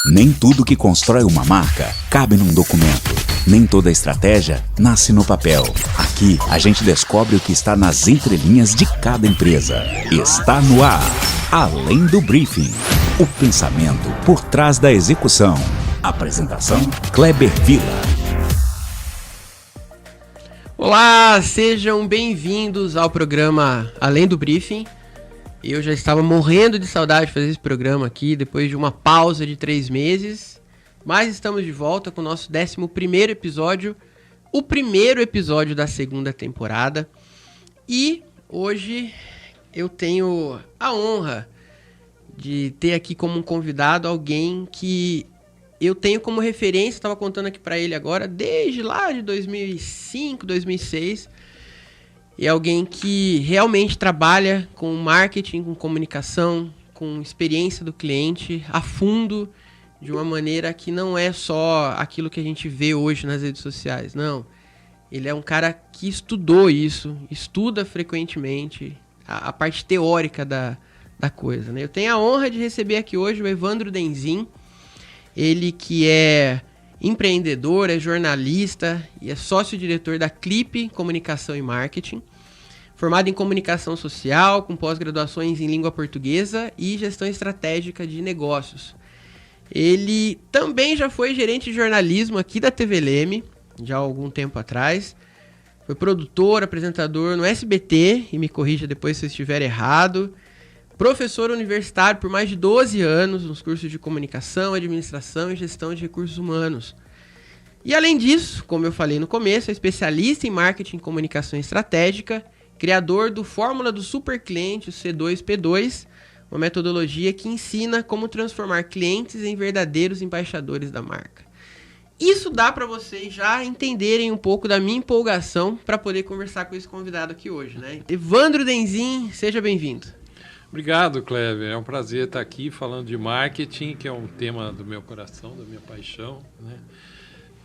Nem tudo que constrói uma marca cabe num documento. Nem toda estratégia nasce no papel. Aqui, a gente descobre o que está nas entrelinhas de cada empresa. Está no ar, Além do Briefing. O pensamento por trás da execução. Apresentação, Kleber Vila. Olá, sejam bem-vindos ao programa Além do Briefing. Eu já estava morrendo de saudade de fazer esse programa aqui, depois de uma pausa de 3 meses. Mas estamos de volta com o nosso 11º episódio, o primeiro episódio da segunda temporada. E hoje eu tenho a honra de ter aqui como um convidado alguém que eu tenho como referência, estava contando aqui para ele agora, desde lá de 2005, 2006. É alguém que realmente trabalha com marketing, com comunicação, com experiência do cliente a fundo, de uma maneira que não é só aquilo que a gente vê hoje nas redes sociais, não. Ele é um cara que estudou isso, estuda frequentemente a parte teórica da coisa, né? Eu tenho a honra de receber aqui hoje o Evandro Denzin, ele que é empreendedor, é jornalista e é sócio-diretor da Clipe Comunicação e Marketing, formado em comunicação social, com pós-graduações em língua portuguesa e gestão estratégica de negócios. Ele também já foi gerente de jornalismo aqui da TV Leme, já há algum tempo atrás. Foi produtor, apresentador no SBT, e me corrija depois se eu estiver errado. Professor universitário por mais de 12 anos nos cursos de comunicação, administração e gestão de recursos humanos. E além disso, como eu falei no começo, é especialista em marketing e comunicação estratégica, criador do Fórmula do Super Cliente, o C2P2, uma metodologia que ensina como transformar clientes em verdadeiros embaixadores da marca. Isso dá para vocês já entenderem um pouco da minha empolgação para poder conversar com esse convidado aqui hoje, né? Evandro Denzin, seja bem-vindo. Obrigado, Kleber. É um prazer estar aqui falando de marketing, que é um tema do meu coração, da minha paixão, né?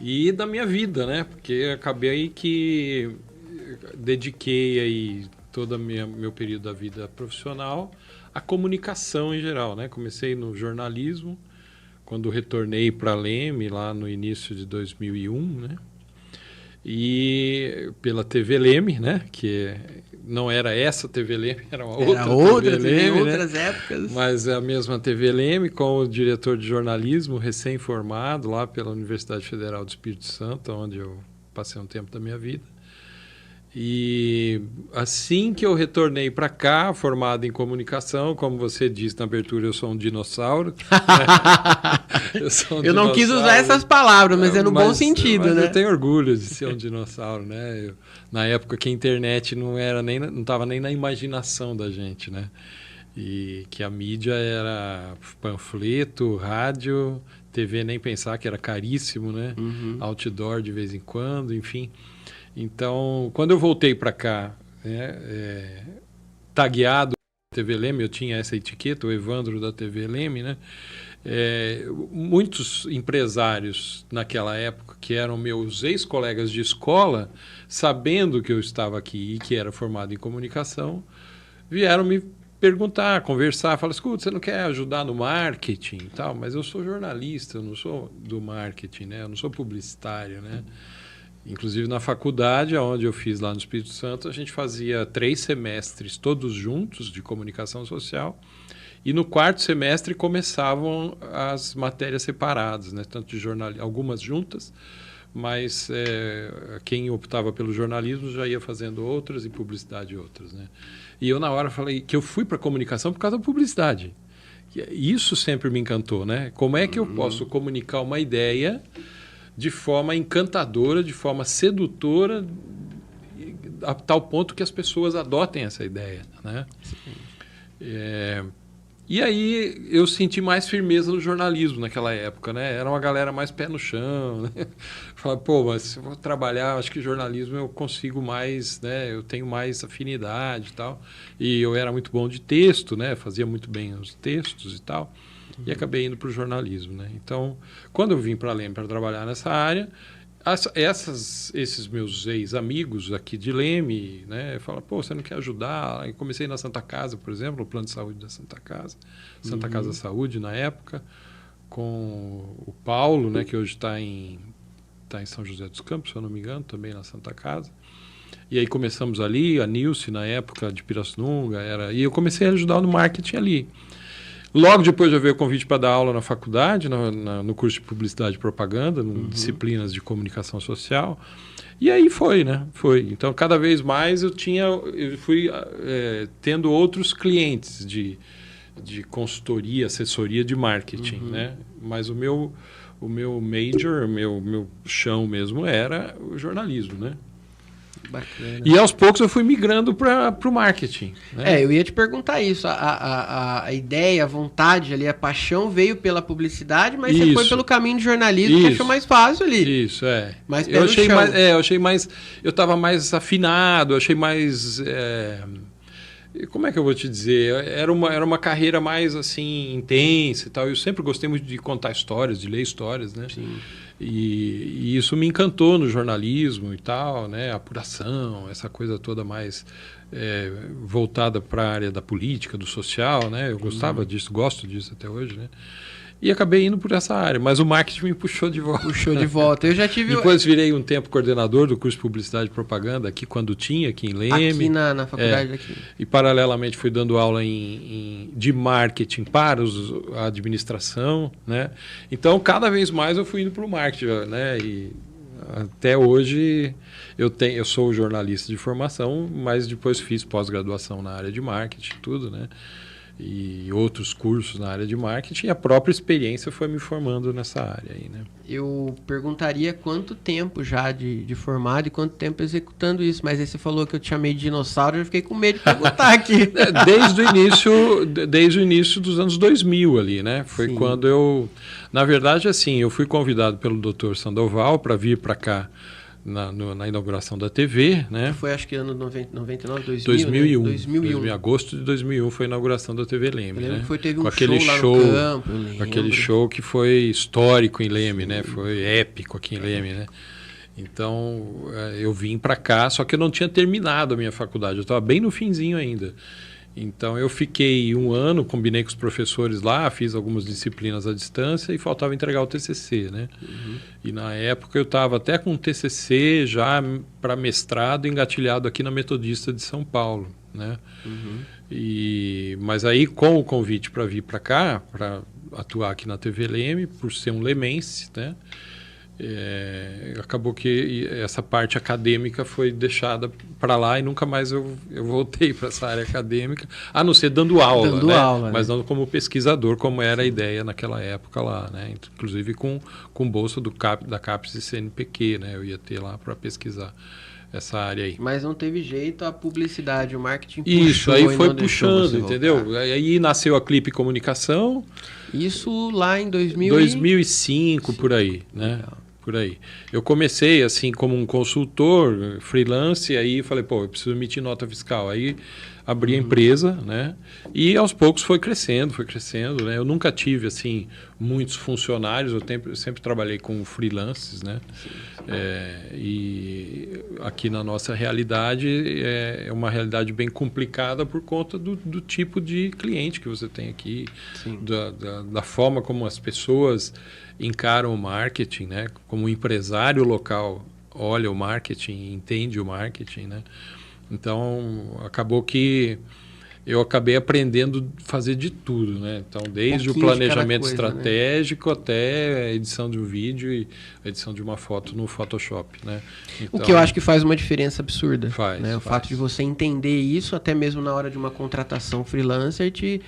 E da minha vida, né? Porque acabei que dediquei aí todo meu período da vida profissional à comunicação em geral, né? Comecei no jornalismo, quando retornei para a Leme, lá no início de 2001, né? E pela TV Leme, né? Que não era essa TV Leme, era outra TV Leme, outras né? épocas. Mas é a mesma TV Leme, com o diretor de jornalismo recém-formado lá pela Universidade Federal do Espírito Santo, onde eu passei um tempo da minha vida. E assim que eu retornei para cá, formado em comunicação, como você disse na abertura, eu sou um dinossauro. Eu não quis usar essas palavras, mas é no bom sentido, mas né? Eu tenho orgulho de ser um dinossauro, né? Na época que a internet não estava nem na imaginação da gente, né? E que a mídia era panfleto, rádio, TV nem pensar, que era caríssimo, né? Uhum. Outdoor de vez em quando, enfim. Então, quando eu voltei para cá, né, tagueado TV Leme, eu tinha essa etiqueta, o Evandro da TV Leme, né? Muitos empresários naquela época, que eram meus ex-colegas de escola, sabendo que eu estava aqui e que era formado em comunicação, vieram me perguntar, conversar, falar, escuta, você não quer ajudar no marketing e tal? Mas eu sou jornalista, eu não sou do marketing, né? Eu não sou publicitário, né? Inclusive na faculdade, onde eu fiz lá no Espírito Santo, a gente fazia 3 semestres todos juntos de comunicação social, e no 4º semestre começavam as matérias separadas, né? Tanto de jornalismo, algumas juntas, mas quem optava pelo jornalismo já ia fazendo outras e publicidade outras, né? E eu na hora falei que eu fui para comunicação por causa da publicidade. Isso sempre me encantou, né? Como é que eu posso comunicar uma ideia de forma encantadora, de forma sedutora, a tal ponto que as pessoas adotem essa ideia, né? E aí eu senti mais firmeza no jornalismo naquela época, né? Era uma galera mais pé no chão, né? Falava, pô, mas se eu vou trabalhar, acho que jornalismo eu consigo mais, né? Eu tenho mais afinidade e tal. E eu era muito bom de texto, né? Fazia muito bem os textos e tal. E acabei indo para o jornalismo, né? Então, quando eu vim para a Leme para trabalhar nessa área, esses meus ex-amigos aqui de Leme, né, falam, pô, você não quer ajudar? Eu comecei na Santa Casa, por exemplo, o plano de saúde da Santa Casa, Santa Casa Saúde na época. o Paulo, né, que hoje está em São José dos Campos, se eu não me engano, também na Santa Casa. E aí começamos ali, a Nilce, na época de Pirassununga, e eu comecei a ajudar no marketing ali. Logo depois já veio o convite para dar aula na faculdade, no curso de Publicidade e Propaganda, disciplinas de comunicação social. E aí foi, né? Foi. Então, cada vez mais eu fui tendo outros clientes de consultoria, assessoria de marketing, né? Mas o meu major, meu chão mesmo era o jornalismo, né? Bacana. E aos poucos eu fui migrando para o marketing. Né? Eu ia te perguntar isso. A ideia, a vontade ali, a paixão veio pela publicidade, mas você foi pelo caminho de jornalismo, que achou mais fácil ali. Isso, é. Mais eu achei mais. Eu estava mais afinado, achei mais. Como é que eu vou te dizer? Era uma carreira mais assim intensa e tal. Eu sempre gostei muito de contar histórias, de ler histórias, né? Sim. E isso me encantou no jornalismo e tal, né? Apuração, essa coisa toda mais voltada para a área da política, do social, né? Eu gostava disso, gosto disso até hoje, né? E acabei indo por essa área, mas o marketing me puxou de volta. Eu já tive... Depois virei um tempo coordenador do curso de Publicidade e Propaganda, aqui quando tinha, aqui em Leme. Aqui na faculdade daqui. E paralelamente fui dando aula de marketing para a administração, né? Então, cada vez mais eu fui indo para o marketing, né? E até hoje eu sou jornalista de formação, mas depois fiz pós-graduação na área de marketing, tudo, né? E outros cursos na área de marketing, e a própria experiência foi me formando nessa área aí, né? Eu perguntaria quanto tempo já de formado e quanto tempo executando isso, mas aí você falou que eu te chamei de dinossauro, eu fiquei com medo de perguntar aqui. Desde o início dos anos 2000 ali, né? Foi Sim. Quando na verdade, assim, eu fui convidado pelo Dr. Sandoval para vir para cá na inauguração da TV, né? Que foi, acho que ano 99, 2000, 2001. Né? 2001. Em agosto de 2001 foi a inauguração da TV Leme, eu lembro né? que teve com um aquele show lá no campo, eu lembro. aquele show que foi histórico em Leme, né? Foi épico aqui em Leme, né? Então, eu vim para cá, só que eu não tinha terminado a minha faculdade, eu estava bem no finzinho ainda. Então, eu fiquei um ano, combinei com os professores lá, fiz algumas disciplinas à distância e faltava entregar o TCC, né? E na época eu estava até com um TCC já para mestrado engatilhado aqui na Metodista de São Paulo, né? Mas aí, com o convite para vir para cá, para atuar aqui na TV Leme, por ser um lemense, né? Acabou que essa parte acadêmica foi deixada para lá e nunca mais eu voltei para essa área acadêmica, a não ser dando aula, né? Mas não como pesquisador, como era a ideia naquela época lá, né? Inclusive com bolsa da CAPES e CNPq, né? Eu ia ter lá para pesquisar essa área aí. Mas não teve jeito, a publicidade, o marketing puxou. Isso, aí foi puxando, entendeu? Aí nasceu a Clipe Comunicação. Isso lá em 2005, por aí, né? Legal. Por aí. Eu comecei assim como um consultor, freelance, e aí falei, eu preciso emitir nota fiscal. Aí abri a empresa, né? E aos poucos foi crescendo, né? Eu nunca tive assim muitos funcionários, eu sempre trabalhei com freelances, né? E aqui na nossa realidade é uma realidade bem complicada por conta do tipo de cliente que você tem aqui, da forma como as pessoas encaram o marketing, né? Como o empresário local olha o marketing, entende o marketing, né? Então, acabou que eu acabei aprendendo a fazer de tudo, né? Então, desde o planejamento estratégico, né? Até a edição de um vídeo e a edição de uma foto no Photoshop, né? Então, o que eu acho que faz uma diferença absurda. Faz. O fato de você entender isso, até mesmo na hora de uma contratação freelancer, te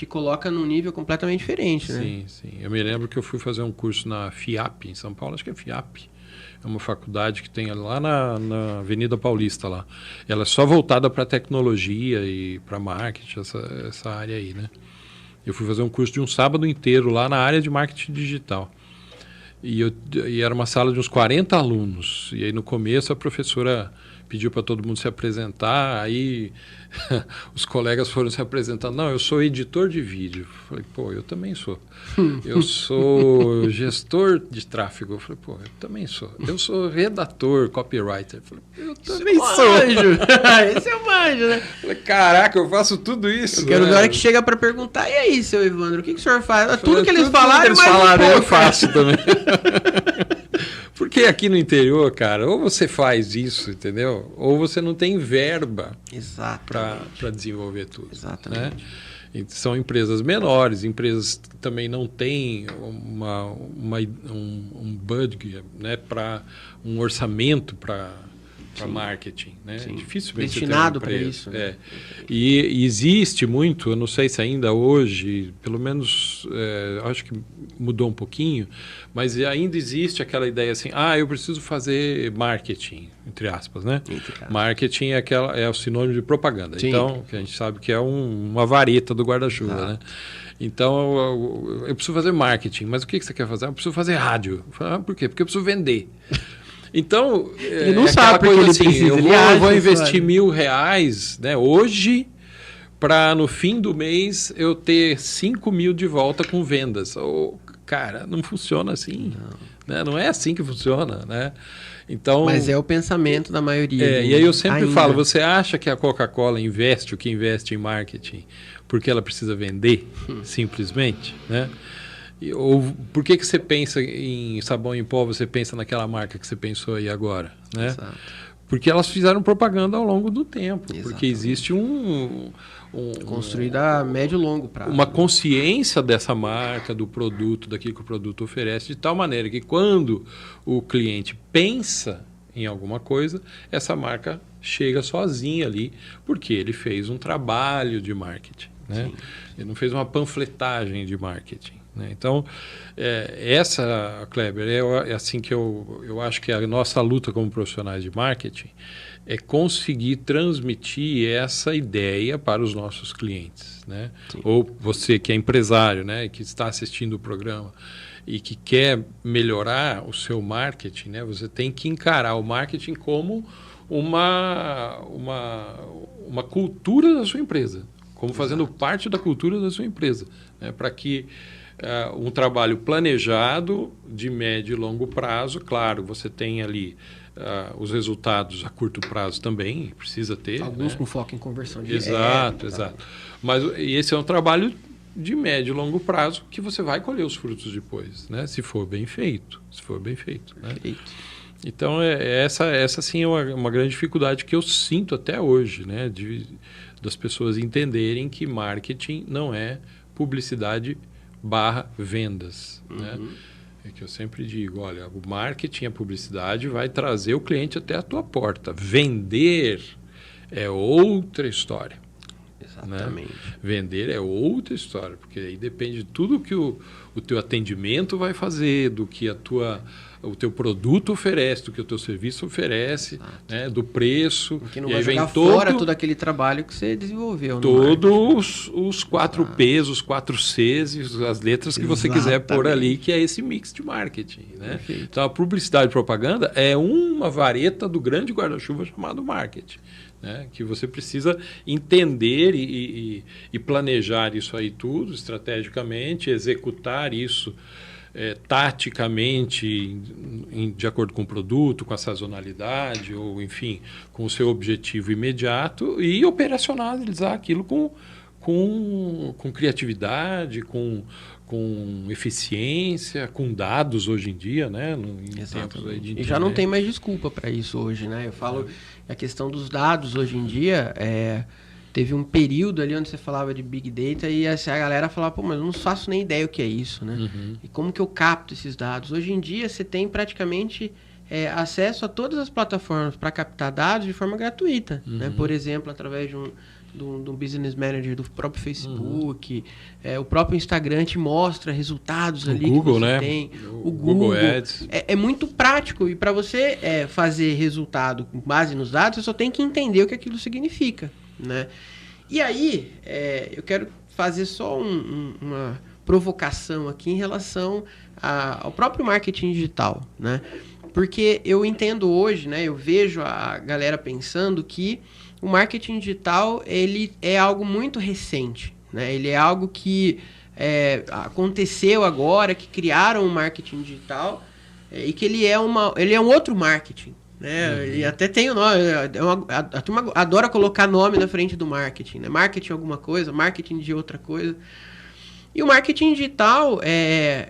coloca num nível completamente diferente, né? Sim, sim. Eu me lembro que eu fui fazer um curso na FIAP, em São Paulo, acho que é FIAP. É uma faculdade que tem lá na Avenida Paulista lá. Ela é só voltada para tecnologia e para marketing, essa área aí, né? Eu fui fazer um curso de um sábado inteiro lá na área de marketing digital. E era uma sala de uns 40 alunos. E aí no começo a professora pediu para todo mundo se apresentar, aí os colegas foram se apresentar. Não, eu sou editor de vídeo. Falei, pô, eu também sou. Eu sou gestor de tráfego. Falei, pô, eu também sou. Eu sou redator, copywriter. Falei, eu também sou. Esse é o manjo, né? Falei, caraca, eu faço tudo isso. Eu quero ver a hora que chega para perguntar, e aí, seu Evandro, o que o senhor faz? Tudo que eles falaram, mas eu faço também. Porque aqui no interior, cara, ou você faz isso, entendeu? Ou você não tem verba para desenvolver tudo. Exatamente. Né? E são empresas menores, empresas que também não têm um budget, né, para um orçamento para marketing, né? Dificilmente destinado para isso. Né? E existe muito, eu não sei se ainda hoje, pelo menos acho que mudou um pouquinho, mas ainda existe aquela ideia assim, eu preciso fazer marketing, entre aspas, né? Marketing é o sinônimo de propaganda. Sim. Então, que a gente sabe que é uma vareta do guarda-chuva, né? Então, eu preciso fazer marketing, mas o que você quer fazer? Eu preciso fazer rádio. Por quê? Porque eu preciso vender. Então, ele não sabe porque ele assim, precisa. Eu vou investir R$1.000, né, hoje, para no fim do mês eu ter 5.000 de volta com vendas. Cara, não funciona assim. Não é assim que funciona, né? Então, mas é o pensamento da maioria. E aí eu sempre falo, você acha que a Coca-Cola investe o que investe em marketing porque ela precisa vender, simplesmente, né? Ou por que você pensa em sabão em pó, você pensa naquela marca que você pensou aí agora, né? Exato. Porque elas fizeram propaganda ao longo do tempo. Exatamente. Porque existe construída a médio e longo prazo. Uma consciência dessa marca, do produto, daquilo que o produto oferece, de tal maneira que quando o cliente pensa em alguma coisa, essa marca chega sozinha ali, porque ele fez um trabalho de marketing, né? Ele não fez uma panfletagem de marketing. Então, essa, Kleber, é assim que eu acho que a nossa luta como profissionais de marketing é conseguir transmitir essa ideia para os nossos clientes, né? Ou você que é empresário, né, que está assistindo o programa e que quer melhorar o seu marketing, né, você tem que encarar o marketing como uma cultura da sua empresa, como fazendo parte da cultura da sua empresa, né, para que um trabalho planejado de médio e longo prazo, claro, você tem ali os resultados a curto prazo também, precisa ter. Alguns, né, com foco em conversão direta. Exato. Mas esse é um trabalho de médio e longo prazo que você vai colher os frutos depois, né? Se for bem feito. Né? Então, essa sim é uma grande dificuldade que eu sinto até hoje, né? Das pessoas entenderem que marketing não é publicidade / vendas, né? É que eu sempre digo, olha, o marketing, a publicidade vai trazer o cliente até a tua porta. Vender é outra história. Exatamente. Né? Vender é outra história, porque aí depende de tudo que o teu atendimento vai fazer, do que o teu produto oferece, do que o teu serviço oferece, né? Do preço. Que não vai jogar fora todo aquele trabalho que você desenvolveu. Todos os 4 P's, os 4 C's, as letras que você quiser pôr ali, que é esse mix de marketing. Né? Então, a publicidade e propaganda é uma vareta do grande guarda-chuva chamado marketing. Né? Que você precisa entender e planejar isso aí tudo estrategicamente, executar isso taticamente de acordo com o produto, com a sazonalidade ou, enfim, com o seu objetivo imediato e operacionalizar aquilo com criatividade, com eficiência, com dados hoje em dia, né? Em tempos aí de internet. E já não tem mais desculpa para isso hoje, né? Eu falo a questão dos dados hoje em dia, teve um período ali onde você falava de Big Data e a galera falava, pô, mas eu não faço nem ideia o que é isso, né? E como que eu capto esses dados? Hoje em dia você tem praticamente acesso a todas as plataformas para captar dados de forma gratuita, né? Por exemplo, através de um business manager do próprio Facebook, o próprio Instagram te mostra resultados ali Google, que você né? tem. O Google Ads. É muito prático e para você fazer resultado com base nos dados, você só tem que entender o que aquilo significa, né? E aí, eu quero fazer só uma provocação aqui em relação ao próprio marketing digital, né? Porque eu entendo hoje, né? Eu vejo a galera pensando que o marketing digital, ele é algo muito recente, né? Ele é algo que aconteceu agora, que criaram o marketing digital e que ele é um outro marketing, né? E até tem o nome, a turma adora colocar nome na frente do marketing, né? Marketing alguma coisa, marketing de outra coisa. E o marketing digital,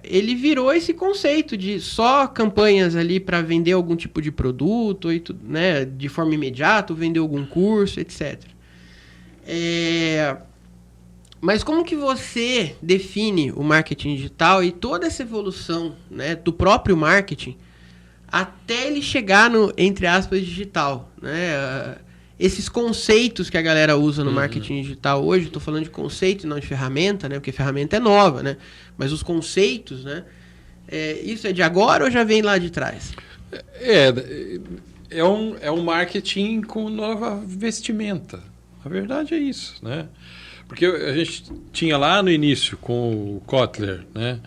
ele virou esse conceito de só campanhas ali para vender algum tipo de produto, né, de forma imediata, vender algum curso, etc. Mas como que você define o marketing digital e toda essa evolução, né, do próprio marketing até ele chegar no, entre aspas, digital, né? Esses conceitos que a galera usa no marketing digital hoje, estou falando de conceito e não de ferramenta, né? Porque ferramenta é nova, né? Mas os conceitos, né? Isso é de agora ou já vem lá de trás? É um marketing com nova vestimenta. A verdade é isso, né? Porque a gente tinha lá no início com o Kotler, né?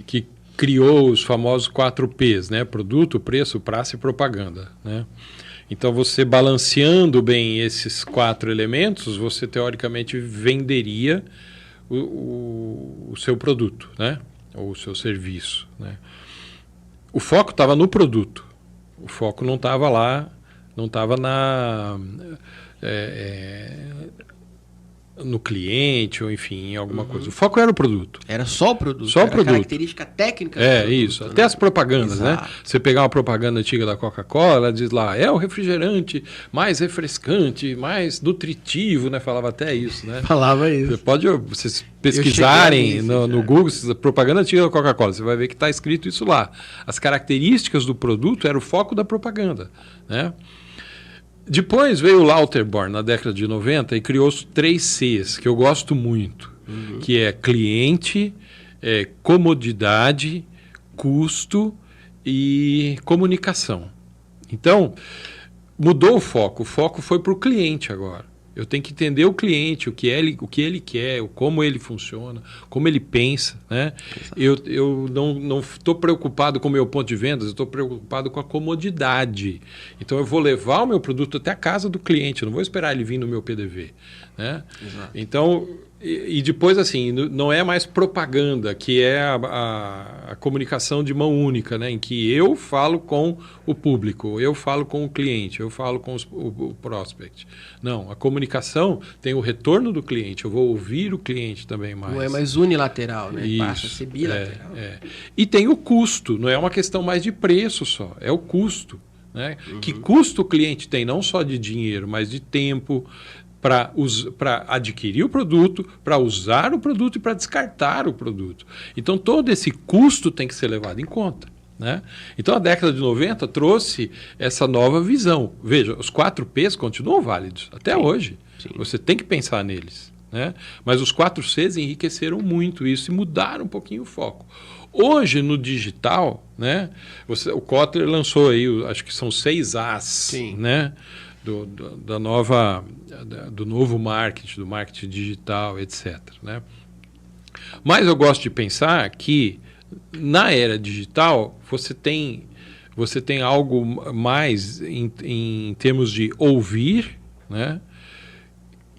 Que criou os famosos 4Ps, né? Produto, preço, praça e propaganda, né? Então, você balanceando bem esses 4 elementos, você teoricamente venderia o seu produto, né? Ou o seu serviço, né? O foco estava no produto. O foco não estava lá, não estava no cliente, ou enfim, em alguma coisa. O foco era o produto. Era só o produto. Só o produto. Característica técnica do produto, isso. né? Até as propagandas, Exato. né? Você pegar uma propaganda antiga da Coca-Cola, ela diz lá, é o refrigerante mais refrescante, mais nutritivo, né? Falava até isso, né? Falava isso. Vocês pesquisarem no Google, propaganda antiga da Coca-Cola, você vai ver que está escrito isso lá. As características do produto era o foco da propaganda, né? Depois veio o Lauterborn, na década de 90, e criou os 3 Cs, que eu gosto muito, que é cliente, comodidade, custo e comunicação. Então, mudou o foco foi para o cliente agora. Eu tenho que entender o cliente, o que ele quer, como ele funciona, como ele pensa, né? Eu não estou preocupado com o meu ponto de vendas, eu estou preocupado com a comodidade. Então, eu vou levar o meu produto até a casa do cliente, eu não vou esperar ele vir no meu PDV, né? Exato. Então, e depois, assim, não é mais propaganda, que é a comunicação de mão única, né? Em que eu falo com o público, eu falo com o cliente, eu falo com o prospect. Não, a comunicação tem o retorno do cliente, eu vou ouvir o cliente também mais. Não é mais unilateral, né? Isso, passa a ser bilateral. E tem o custo, não é uma questão mais de preço só, é o custo, né? Que custo o cliente tem, não só de dinheiro, mas de tempo, para adquirir o produto, para usar o produto e para descartar o produto. Então, todo esse custo tem que ser levado em conta, né? Então, a década de 90 trouxe essa nova visão. Veja, os 4Ps continuam válidos até hoje. Sim. Você tem que pensar neles, né? Mas os 4Cs enriqueceram muito isso e mudaram um pouquinho o foco. Hoje, no digital, né, o Kotler lançou aí, acho que são 6 As, sim, né? Do novo marketing, do marketing digital, etc., né? Mas eu gosto de pensar que na era digital você tem algo mais em termos de ouvir, né?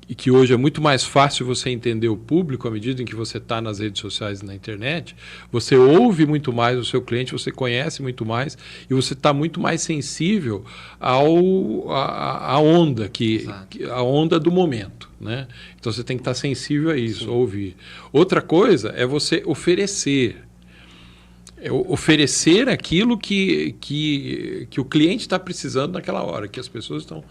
E que hoje é muito mais fácil você entender o público à medida em que você está nas redes sociais e na internet. Você ouve muito mais o seu cliente, você conhece muito mais e você está muito mais sensível à onda, a onda do momento, né? Então você tem que estar sensível a isso, sim, ouvir. Outra coisa é você oferecer. Oferecer aquilo que o cliente está precisando naquela hora, que as pessoas estão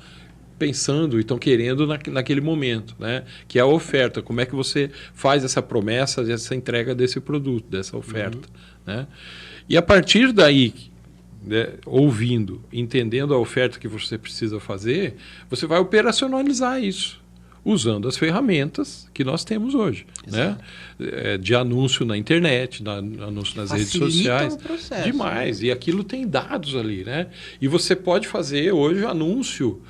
pensando e estão querendo naquele momento, né? Que é a oferta. Como é que você faz essa promessa, essa entrega desse produto, dessa oferta, né? E a partir daí, né, ouvindo, entendendo a oferta que você precisa fazer, você vai operacionalizar isso, usando as ferramentas que nós temos hoje, né? De anúncio na internet, anúncio nas redes sociais. O processo, demais. Né? E aquilo tem dados ali, né? E você pode fazer hoje anúncio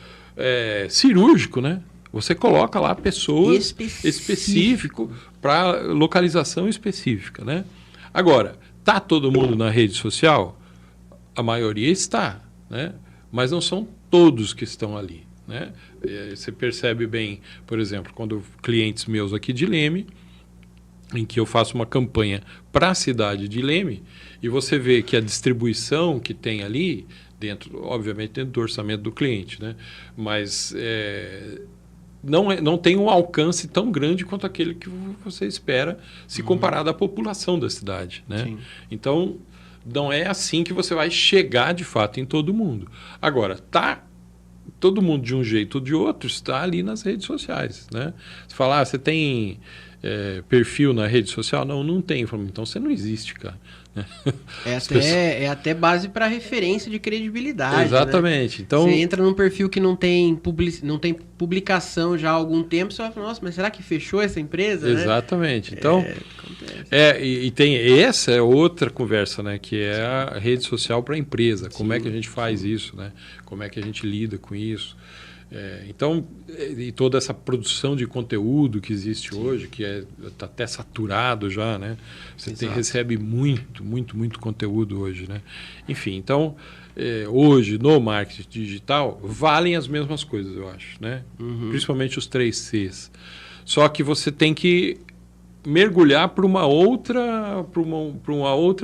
cirúrgico, né? Você coloca lá pessoas específico para localização específica, né? Agora, tá todo mundo na rede social? A maioria está, né? Mas não são todos que estão ali, né? Você percebe bem, por exemplo, quando clientes meus aqui de Leme, em que eu faço uma campanha para a cidade de Leme, e você vê que a distribuição que tem ali, obviamente dentro do orçamento do cliente, né? Mas não tem um alcance tão grande quanto aquele que você espera se comparado à população da cidade, né? Sim. Então, não é assim que você vai chegar de fato em todo mundo. Agora, todo mundo de um jeito ou de outro está ali nas redes sociais, né? Você fala, você tem perfil na rede social? Não tem. Eu falo, então você não existe, cara. É até base para referência de credibilidade. Exatamente. Né? Então, você entra num perfil que não tem publicação já há algum tempo, você vai falar, nossa, mas será que fechou essa empresa? Exatamente. Né? Então, e tem essa é outra conversa, né? Que é a rede social para a empresa. Como é que a gente faz isso, né? Como é que a gente lida com isso? Então, e toda essa produção de conteúdo que existe hoje, que está até saturado já, né? Você recebe muito conteúdo hoje, né? Enfim, então, hoje no marketing digital valem as mesmas coisas, eu acho, né? Principalmente os 3 Cs. Só que você tem que mergulhar para uma outra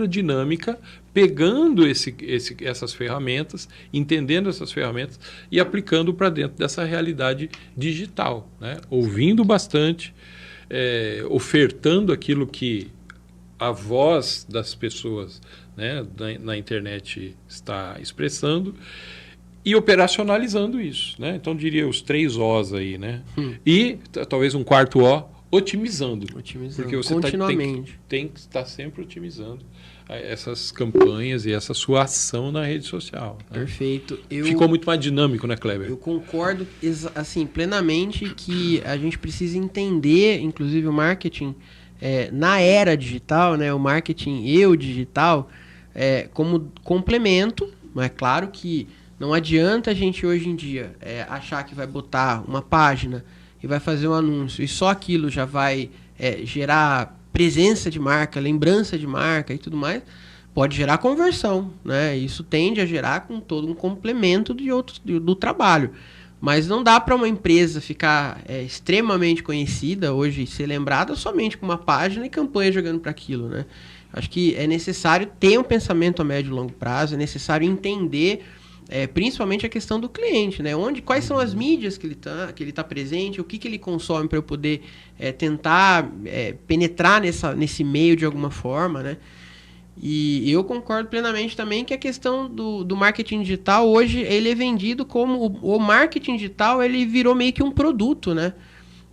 dinâmica, pegando essas ferramentas, entendendo essas ferramentas e aplicando para dentro dessa realidade digital, né? Ouvindo bastante, ofertando aquilo que a voz das pessoas, né, na internet está expressando e operacionalizando isso, né? Então, diria os 3 Os aí, né? E talvez um 4 O, otimizando. Porque você continuamente tem que estar sempre otimizando essas campanhas e essa sua ação na rede social. Né? Perfeito. Ficou muito mais dinâmico, né, Kleber? Eu concordo assim, plenamente que a gente precisa entender, inclusive o marketing na era digital, né, o marketing e o digital como complemento, mas é claro que não adianta a gente hoje em dia achar que vai botar uma página e vai fazer um anúncio e só aquilo já vai gerar presença de marca, lembrança de marca e tudo mais. Pode gerar conversão, né? Isso tende a gerar com todo um complemento do trabalho. Mas não dá para uma empresa ficar extremamente conhecida hoje, ser lembrada somente com uma página e campanha jogando para aquilo, né? Acho que é necessário ter um pensamento a médio e longo prazo, é necessário entender principalmente a questão do cliente, né? Quais são as mídias que ele tá presente, o que ele consome para eu poder tentar penetrar nesse meio de alguma forma, né? E eu concordo plenamente também que a questão do marketing digital hoje ele é vendido como o marketing digital, ele virou meio que um produto, né?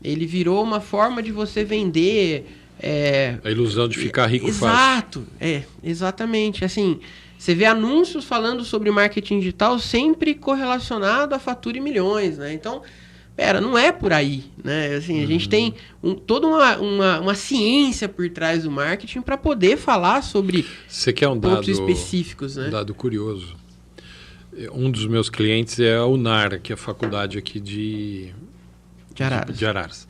Ele virou uma forma de você vender a ilusão de ficar rico fácil. Exato, exatamente. Assim, você vê anúncios falando sobre marketing digital sempre correlacionado a fatura em milhões, né? Então, não é por aí, né? Assim, a gente tem toda uma ciência por trás do marketing para poder falar sobre pontos específicos, né? Um dado curioso. Um dos meus clientes é a UNAR, que é a faculdade aqui de Araras.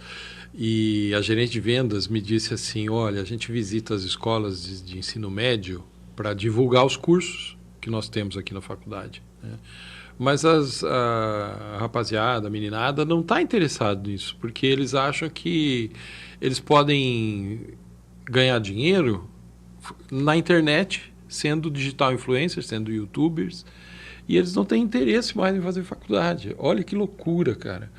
E a gerente de vendas me disse assim, olha, a gente visita as escolas de ensino médio para divulgar os cursos que nós temos aqui na faculdade, né? Mas a rapaziada, a meninada, não está interessado nisso, porque eles acham que eles podem ganhar dinheiro na internet, sendo digital influencers, sendo youtubers, e eles não têm interesse mais em fazer faculdade. Olha que loucura, cara.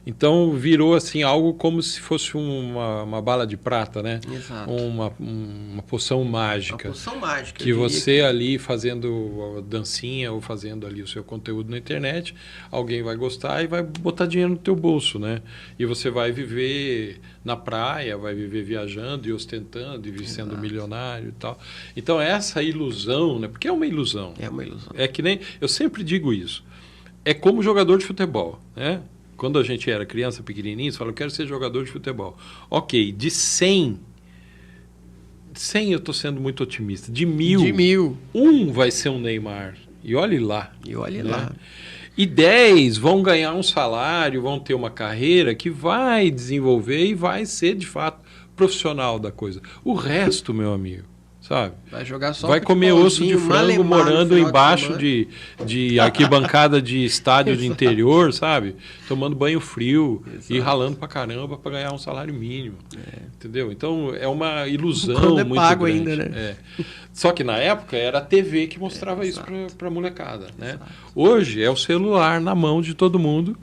Então virou assim algo como se fosse uma bala de prata, né? Exato. Uma poção mágica. Uma poção mágica. Que você ali fazendo a dancinha ou fazendo ali o seu conteúdo na internet, alguém vai gostar e vai botar dinheiro no teu bolso, né? E você vai viver na praia, vai viver viajando e ostentando e sendo milionário e tal. Então essa ilusão, né? Porque é uma ilusão. É uma ilusão. É que nem... Eu sempre digo isso. É como jogador de futebol, né? Quando a gente era criança, pequenininho, você fala, eu quero ser jogador de futebol. Ok, de 100 eu estou sendo muito otimista. De 1000, um vai ser um Neymar. E olhe lá. Né? E 10 vão ganhar um salário, vão ter uma carreira que vai desenvolver e vai ser, de fato, profissional da coisa. O resto, meu amigo, sabe? Vai jogar só vai comer osso de frango morando embaixo de arquibancada de estádio de interior, sabe? Tomando banho frio. Exato. E ralando pra caramba pra ganhar um salário mínimo. Entendeu? Então é uma ilusão quando é muito pago grande. Ainda, né? Só que na época era a TV que mostrava isso pra molecada, né? Hoje é o celular na mão de todo mundo,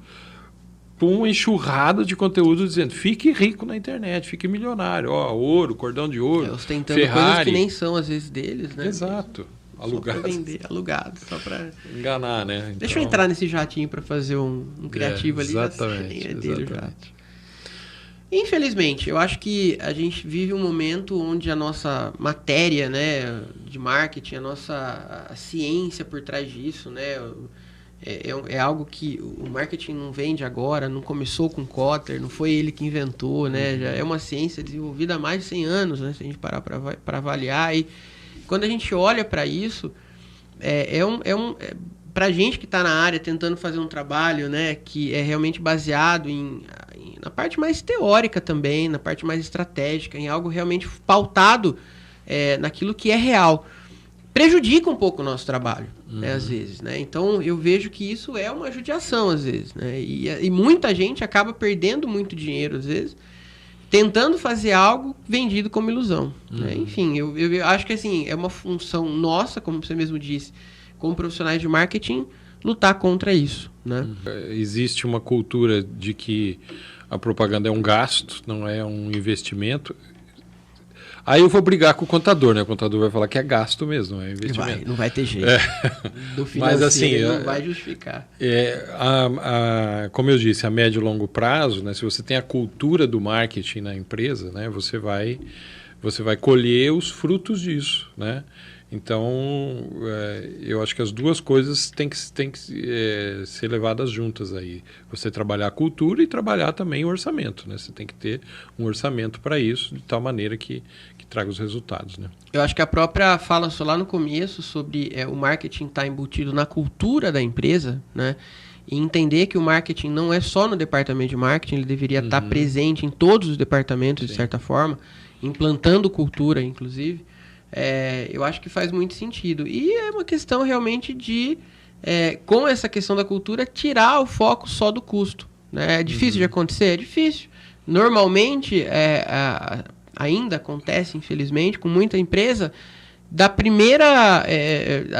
com uma enxurrada de conteúdo dizendo: fique rico na internet, fique milionário, ó, ouro, cordão de ouro, ostentando Ferrari. Coisas que nem são às vezes deles, né? Exato. Alugado. Só pra vender, alugado, só pra enganar, né? Então... Deixa eu entrar nesse jatinho pra fazer um criativo ali. Exatamente. Dele, exatamente. Infelizmente, eu acho que a gente vive um momento onde a nossa matéria, né, de marketing, a ciência por trás disso, né, é algo que o marketing não vende agora, não começou com Kotler, não foi ele que inventou, né? Já é uma ciência desenvolvida há mais de 100 anos, né? Se a gente parar para avaliar. E quando a gente olha para isso, para a gente que está na área tentando fazer um trabalho, né, que é realmente baseado na parte mais teórica também, na parte mais estratégica, em algo realmente pautado naquilo que é real, prejudica um pouco o nosso trabalho, né, às vezes, né? Então eu vejo que isso é uma judiação às vezes, né? E muita gente acaba perdendo muito dinheiro às vezes tentando fazer algo vendido como ilusão, né? Enfim, eu acho que assim é uma função nossa, como você mesmo disse, como profissionais de marketing, lutar contra isso, né? Existe uma cultura de que a propaganda é um gasto, não é um investimento. Aí eu vou brigar com o contador, né? O contador vai falar que é gasto mesmo, é investimento. Não vai ter jeito. Do financeiro, mas assim, não vai justificar. Como eu disse, a médio e longo prazo, né? Se você tem a cultura do marketing na empresa, né? Você vai colher os frutos disso, né? Então, eu acho que as duas coisas têm que ser levadas juntas aí. Você trabalhar a cultura e trabalhar também o orçamento, né? Você tem que ter um orçamento para isso, de tal maneira que traga os resultados, né? Eu acho que a própria fala só lá no começo sobre o marketing estar embutido na cultura da empresa, né? E entender que o marketing não é só no departamento de marketing, ele deveria estar presente em todos os departamentos, de certa forma, implantando cultura, inclusive. Eu acho que faz muito sentido. E é uma questão realmente de, com essa questão da cultura, tirar o foco só do custo, né? É difícil de acontecer? É difícil. Normalmente, ainda acontece, infelizmente, com muita empresa, da primeira...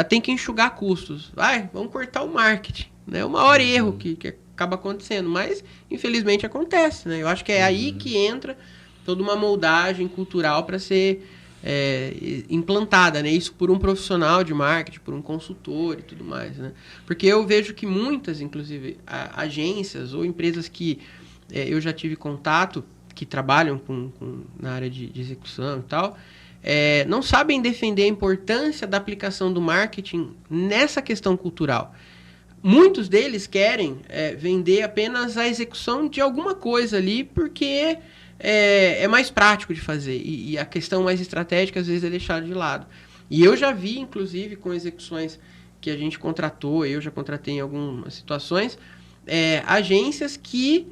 tem que enxugar custos. Vamos cortar o marketing, né? O maior erro que acaba acontecendo, mas infelizmente acontece, né? Eu acho que é aí que entra toda uma moldagem cultural para ser... implantada, né? Isso por um profissional de marketing, por um consultor e tudo mais, né? Porque eu vejo que muitas, inclusive, agências ou empresas que eu já tive contato, que trabalham na área de execução e tal, não sabem defender a importância da aplicação do marketing nessa questão cultural. Muitos deles querem vender apenas a execução de alguma coisa ali, porque... é mais prático de fazer e a questão mais estratégica às vezes é deixada de lado. E eu já vi, inclusive, com execuções que a gente contratou, eu já contratei em algumas situações, agências que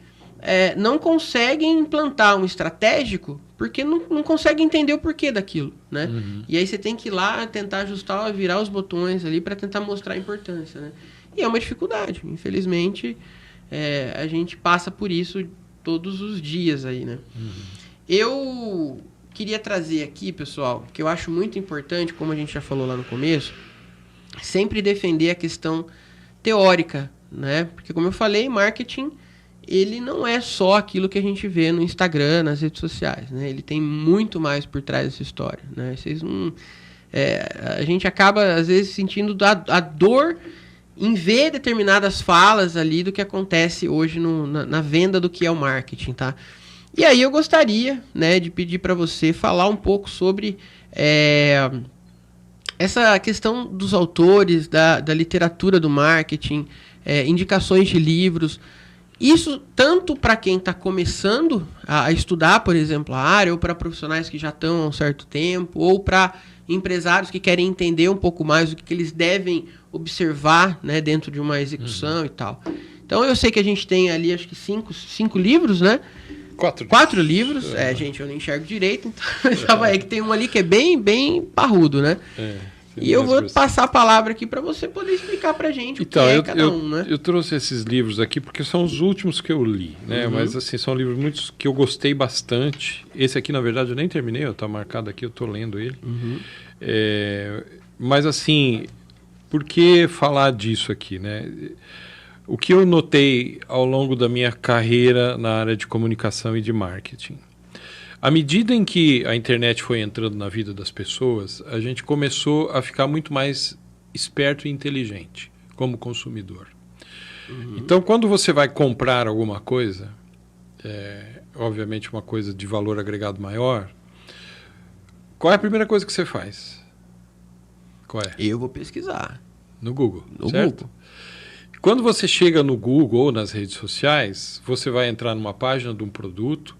não conseguem implantar um estratégico porque não conseguem entender o porquê daquilo, né? E aí você tem que ir lá tentar ajustar, virar os botões ali para tentar mostrar a importância, né? E é uma dificuldade, infelizmente, a gente passa por isso todos os dias aí, né? Eu queria trazer aqui, pessoal, que eu acho muito importante, como a gente já falou lá no começo, sempre defender a questão teórica, né? Porque, como eu falei, marketing, ele não é só aquilo que a gente vê no Instagram, nas redes sociais, né? Ele tem muito mais por trás dessa história, né? A gente acaba, às vezes, sentindo a dor em ver determinadas falas ali do que acontece hoje na venda do que é o marketing, tá? E aí eu gostaria, né, de pedir para você falar um pouco sobre essa questão dos autores, da literatura do marketing, indicações de livros. Isso tanto para quem está começando a estudar, por exemplo, a área, ou para profissionais que já estão há um certo tempo, ou para empresários que querem entender um pouco mais o que eles devem observar, né, dentro de uma execução e tal. Então eu sei que a gente tem ali acho que cinco livros, né? 4 livros. Gente, eu não enxergo direito, então já vai. É que tem um ali que é bem parrudo, né? E eu vou passar a palavra aqui para você poder explicar para a gente então, o que é cada um, né? Eu trouxe esses livros aqui porque são os últimos que eu li, né? Mas, assim, são livros muitos que eu gostei bastante. Esse aqui, na verdade, eu nem terminei, está marcado aqui, eu estou lendo ele. Mas, assim, por que falar disso aqui, né? O que eu notei ao longo da minha carreira na área de comunicação e de marketing? À medida em que a internet foi entrando na vida das pessoas, a gente começou a ficar muito mais esperto e inteligente como consumidor. Então, quando você vai comprar alguma coisa, obviamente uma coisa de valor agregado maior, qual é a primeira coisa que você faz? Qual é? Eu vou pesquisar. No Google, No certo? Google. Quando você chega no Google ou nas redes sociais, você vai entrar numa página de um produto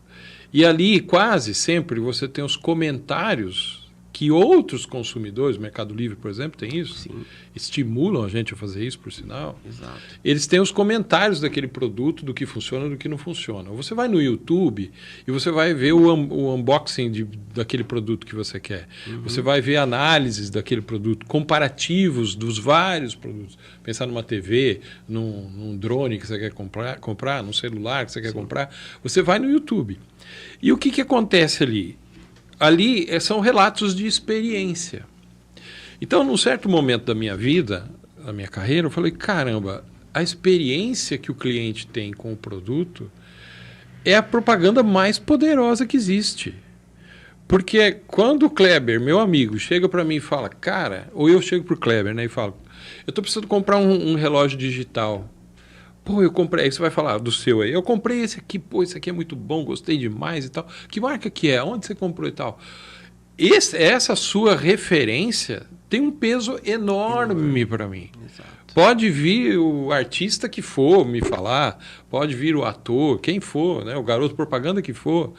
e ali quase sempre você tem os comentários que outros consumidores, Mercado Livre, por exemplo, tem isso, Sim. estimulam a gente a fazer isso, por sinal. Exato. Eles têm os comentários daquele produto, do que funciona e do que não funciona. Você vai no YouTube e você vai ver o unboxing daquele produto que você quer. Você vai ver análises daquele produto, comparativos dos vários produtos. Pensar numa TV, num drone que você quer comprar, num celular que você quer comprar. Você vai no YouTube. E o que acontece ali? Ali são relatos de experiência. Então, num certo momento da minha vida, da minha carreira, eu falei, caramba, a experiência que o cliente tem com o produto é a propaganda mais poderosa que existe. Porque quando o Kleber, meu amigo, chega para mim e fala, cara, ou eu chego para o Kleber, né, e falo, eu estou precisando comprar um relógio digital. Pô, eu comprei, aí você vai falar do seu aí, eu comprei esse aqui, pô, esse aqui é muito bom, gostei demais e tal. Que marca que é? Onde você comprou e tal? Essa sua referência tem um peso enorme para mim. Exato. Pode vir o artista que for me falar, pode vir o ator, quem for, né, o garoto propaganda que for,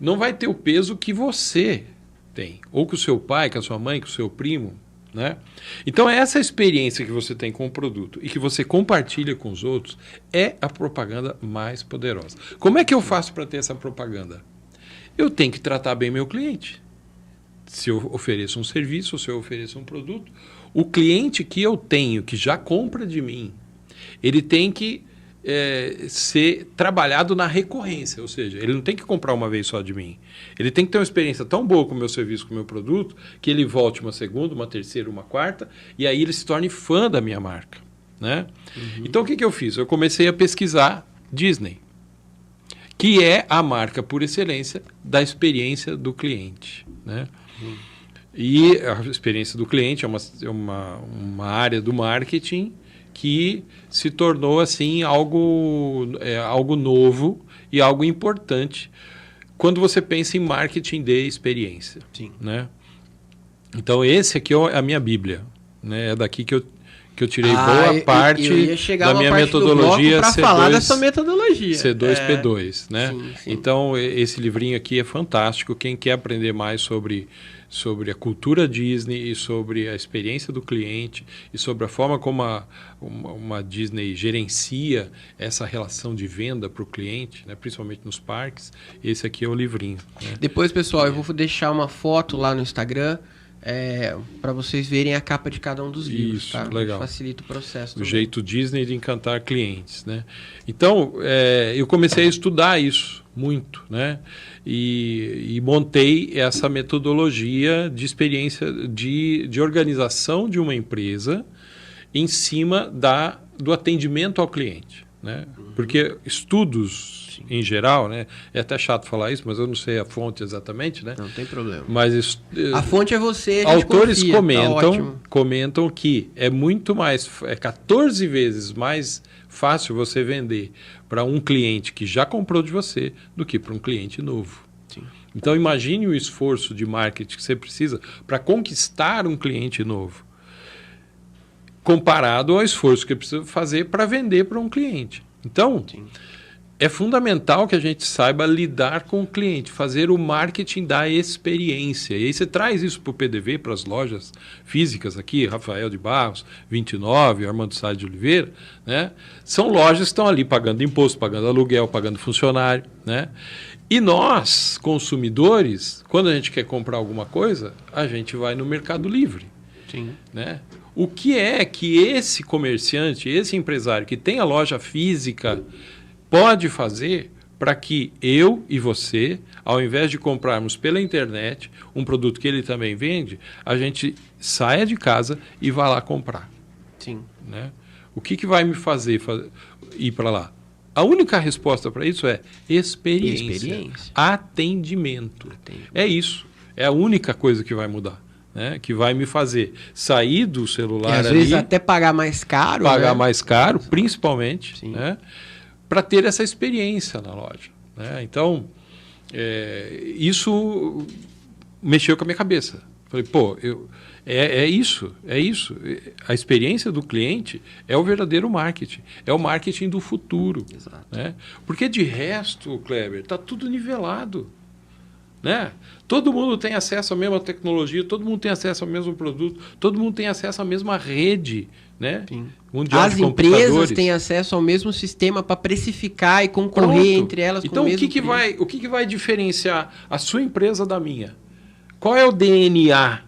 não vai ter o peso que você tem. Ou que o seu pai, que a sua mãe, que o seu primo. Né? Então, essa experiência que você tem com o produto e que você compartilha com os outros é a propaganda mais poderosa. Como é que eu faço para ter essa propaganda? Eu tenho que tratar bem meu cliente. Se eu ofereço um serviço, se eu ofereço um produto, o cliente que eu tenho, que já compra de mim, ele tem que ser trabalhado na recorrência, ou seja, ele não tem que comprar uma vez só de mim. Ele tem que ter uma experiência tão boa com o meu serviço, com o meu produto, que ele volte uma segunda, uma terceira, uma quarta, e aí ele se torne fã da minha marca. Né? Então, o que eu fiz? Eu comecei a pesquisar Disney, que é a marca por excelência da experiência do cliente. Né? E a experiência do cliente é uma área do marketing que se tornou assim algo novo e algo importante quando você pensa em marketing de experiência. Sim. Né? Então, esse aqui é a minha Bíblia. Né? É daqui que eu tirei boa parte da minha metodologia para falar dessa metodologia. C2P2. Né? Sim, sim. Então, esse livrinho aqui é fantástico. Quem quer aprender mais sobre a cultura Disney e sobre a experiência do cliente e sobre a forma como uma Disney gerencia essa relação de venda para o cliente, né, principalmente nos parques, esse aqui é o livrinho. Né? Depois, pessoal, eu vou deixar uma foto lá no Instagram para vocês verem a capa de cada um dos livros. Isso, tá? legal. Facilita o processo. O jeito Disney de encantar clientes. Né? Então, eu comecei a estudar isso muito, né? E montei essa metodologia de experiência de organização de uma empresa em cima do atendimento ao cliente. Né? Porque estudos, em geral, né? É até chato falar isso, mas eu não sei a fonte exatamente. Né? Não tem problema. Mas a fonte é você, a gente autores confia, comentam que é muito mais, 14 vezes mais fácil você vender para um cliente que já comprou de você do que para um cliente novo. Sim. Então, imagine o esforço de marketing que você precisa para conquistar um cliente novo, comparado ao esforço que precisa fazer para vender para um cliente. Então, é fundamental que a gente saiba lidar com o cliente, fazer o marketing da experiência. E aí você traz isso para o PDV, para as lojas físicas aqui, Rafael de Barros, 29, Armando Salles de Oliveira, né? São lojas que estão ali pagando imposto, pagando aluguel, pagando funcionário, né? E nós, consumidores, quando a gente quer comprar alguma coisa, a gente vai no Mercado Livre. Sim. Né? O que é que esse comerciante, esse empresário que tem a loja física pode fazer para que eu e você, ao invés de comprarmos pela internet um produto que ele também vende, a gente saia de casa e vá lá comprar? Sim. Né? O que vai me fazer ir para lá? A única resposta para isso é experiência. Atendimento. É isso. É a única coisa que vai mudar. Né? Que vai me fazer sair do celular às vezes até pagar mais caro. Pagar né? mais caro, principalmente, né? Para ter essa experiência na loja. Né? Então, isso mexeu com a minha cabeça. Falei, pô, é isso. A experiência do cliente é o verdadeiro marketing. É o marketing do futuro. Exato. Né? Porque de resto, Kleber, está tudo nivelado. Né? Todo mundo tem acesso à mesma tecnologia, todo mundo tem acesso ao mesmo produto, todo mundo tem acesso à mesma rede, né? Mundial. As empresas têm acesso ao mesmo sistema para precificar e concorrer entre elas. Então, o que vai diferenciar a sua empresa da minha? Qual é o DNA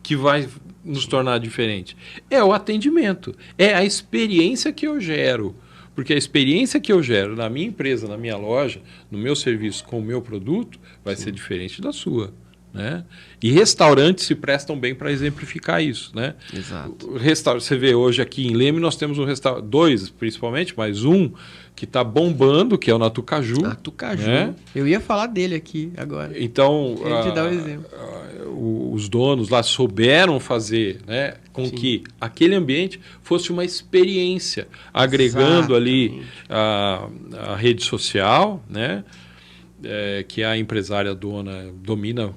que vai nos tornar diferente? É o atendimento, é a experiência que eu gero. Porque a experiência que eu gero na minha empresa, na minha loja, no meu serviço com o meu produto, vai ser diferente da sua. Né? E restaurantes se prestam bem para exemplificar isso. Né? Exato. Você vê hoje aqui em Leme, nós temos dois principalmente, mas um que está bombando, que é o Natucaju. Natucaju. Né? Eu ia falar dele aqui agora. Então, te dar um exemplo. Os donos lá souberam fazer, né, com que aquele ambiente fosse uma experiência, agregando ali a rede social, né, que a empresária dona domina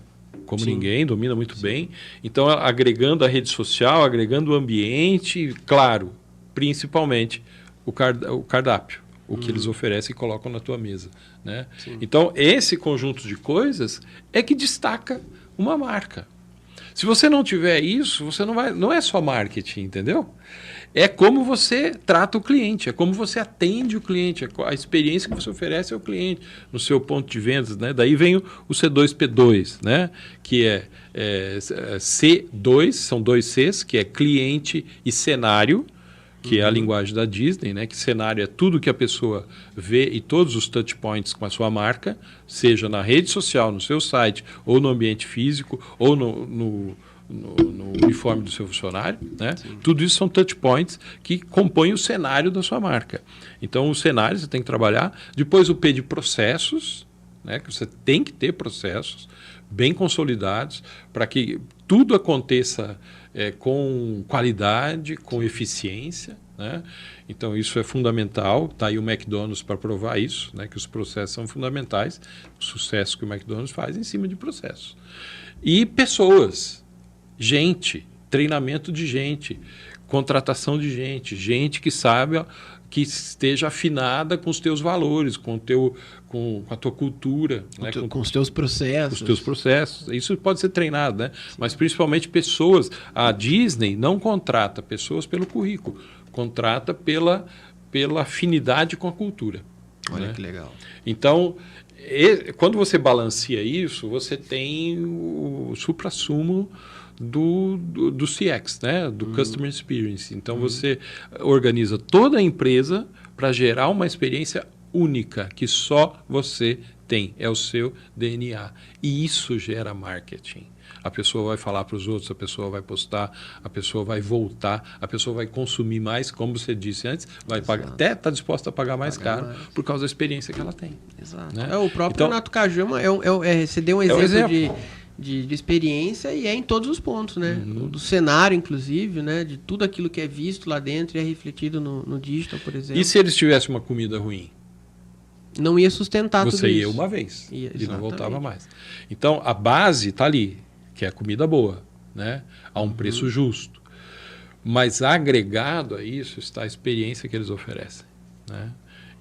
como ninguém, domina muito bem. Então, agregando a rede social, agregando o ambiente, claro, principalmente o cardápio, o que eles oferecem e colocam na tua mesa. Né? Então, esse conjunto de coisas é que destaca uma marca. Se você não tiver isso, você não é só marketing, entendeu? É como você trata o cliente, é como você atende o cliente, a experiência que você oferece ao cliente no seu ponto de vendas. Né? Daí vem o C2P2, né? Que é C2, são dois Cs, que é cliente e cenário, que é a linguagem da Disney, né? Que cenário é tudo que a pessoa vê e todos os touch points com a sua marca, seja na rede social, no seu site, ou no ambiente físico, ou no uniforme do seu funcionário. Né? Tudo isso são touch points que compõem o cenário da sua marca. Então, o cenário você tem que trabalhar. Depois, o P de processos, né? Que você tem que ter processos bem consolidados para que tudo aconteça com qualidade, com eficiência. Né? Então, isso é fundamental. Está aí o McDonald's para provar isso, né? Que os processos são fundamentais. O sucesso que o McDonald's faz em cima de processos. E pessoas, gente, treinamento de gente, contratação de gente que sabe, que esteja afinada com os teus valores, com a tua cultura, com os teus processos. Com os teus processos. Isso pode ser treinado, né? Mas principalmente pessoas. A Disney não contrata pessoas pelo currículo, contrata pela afinidade com a cultura. Olha, né? Que legal. Então, quando você balanceia isso, você tem o suprassumo do CX, né? Do Customer Experience. Então, você organiza toda a empresa para gerar uma experiência única, que só você tem. É o seu DNA. E isso gera marketing. A pessoa vai falar para os outros, a pessoa vai postar, a pessoa vai voltar, a pessoa vai consumir mais, como você disse antes, vai pagar, até está disposta a pagar mais caro por causa da experiência que ela tem. Exato. Né? O próprio Natucaju você deu um exemplo de experiência e é em todos os pontos, né? Do cenário, inclusive, né? De tudo aquilo que é visto lá dentro e é refletido no digital, por exemplo. E se eles tivessem uma comida ruim? Não ia sustentar tudo isso. Você ia uma vez e não voltava mais. Então, a base está ali, que é a comida boa, né? A um preço justo. Mas agregado a isso está a experiência que eles oferecem, né?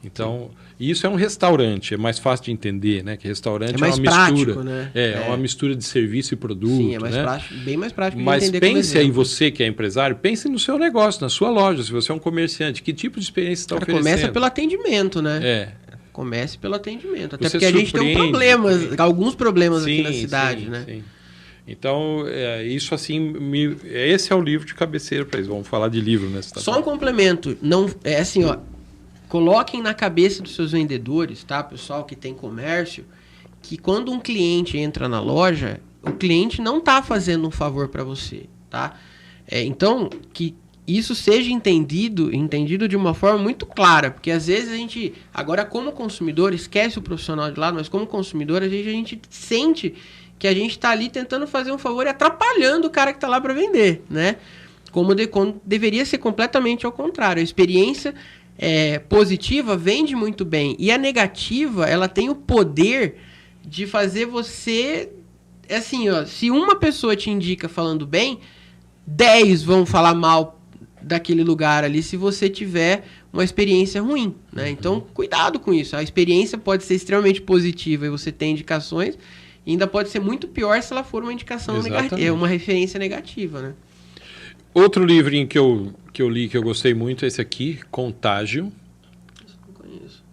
Então, isso é um restaurante, é mais fácil de entender, né? Que restaurante é mais uma mistura, prático, né? é uma mistura de serviço e produto. Sim, é mais né? prático, bem mais prático de Mas entender pense como aí, exemplo. você que é empresário, pense no seu negócio, na sua loja. Se você é um comerciante, que tipo de experiência está oferecendo? Começa pelo atendimento, né? É. Comece pelo atendimento. Até Você porque a gente tem alguns problemas aqui na cidade, né? Sim. Então, isso assim, esse é o livro de cabeceira para eles. Vamos falar de livro nessa. Só um complemento, não é assim, ó. Coloquem na cabeça dos seus vendedores, tá, pessoal que tem comércio, que quando um cliente entra na loja, o cliente não está fazendo um favor para você, tá? Então, que isso seja entendido de uma forma muito clara, porque às vezes a gente, agora como consumidor, esquece o profissional de lado, mas como consumidor, a gente sente que a gente está ali tentando fazer um favor e atrapalhando o cara que está lá para vender, né? Quando deveria ser completamente ao contrário. A experiência positiva vende muito bem, e a negativa, ela tem o poder de fazer você, assim, ó, se uma pessoa te indica falando bem, 10 vão falar mal daquele lugar ali se você tiver uma experiência ruim, né? Então, cuidado com isso. A experiência pode ser extremamente positiva e você tem indicações, e ainda pode ser muito pior se ela for uma indicação negativa, uma referência negativa, né? Outro livrinho que eu li, que eu gostei muito, é esse aqui, Contágio. Não conheço.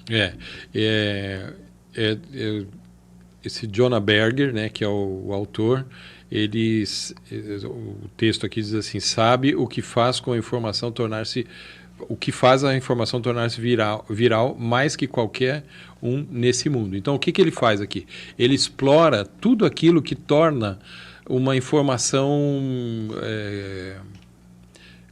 Esse Jonah Berger, né, que é o autor, o texto aqui diz assim: sabe o que faz a informação tornar-se viral mais que qualquer um nesse mundo. Então, o que ele faz aqui? Ele explora tudo aquilo que torna uma informação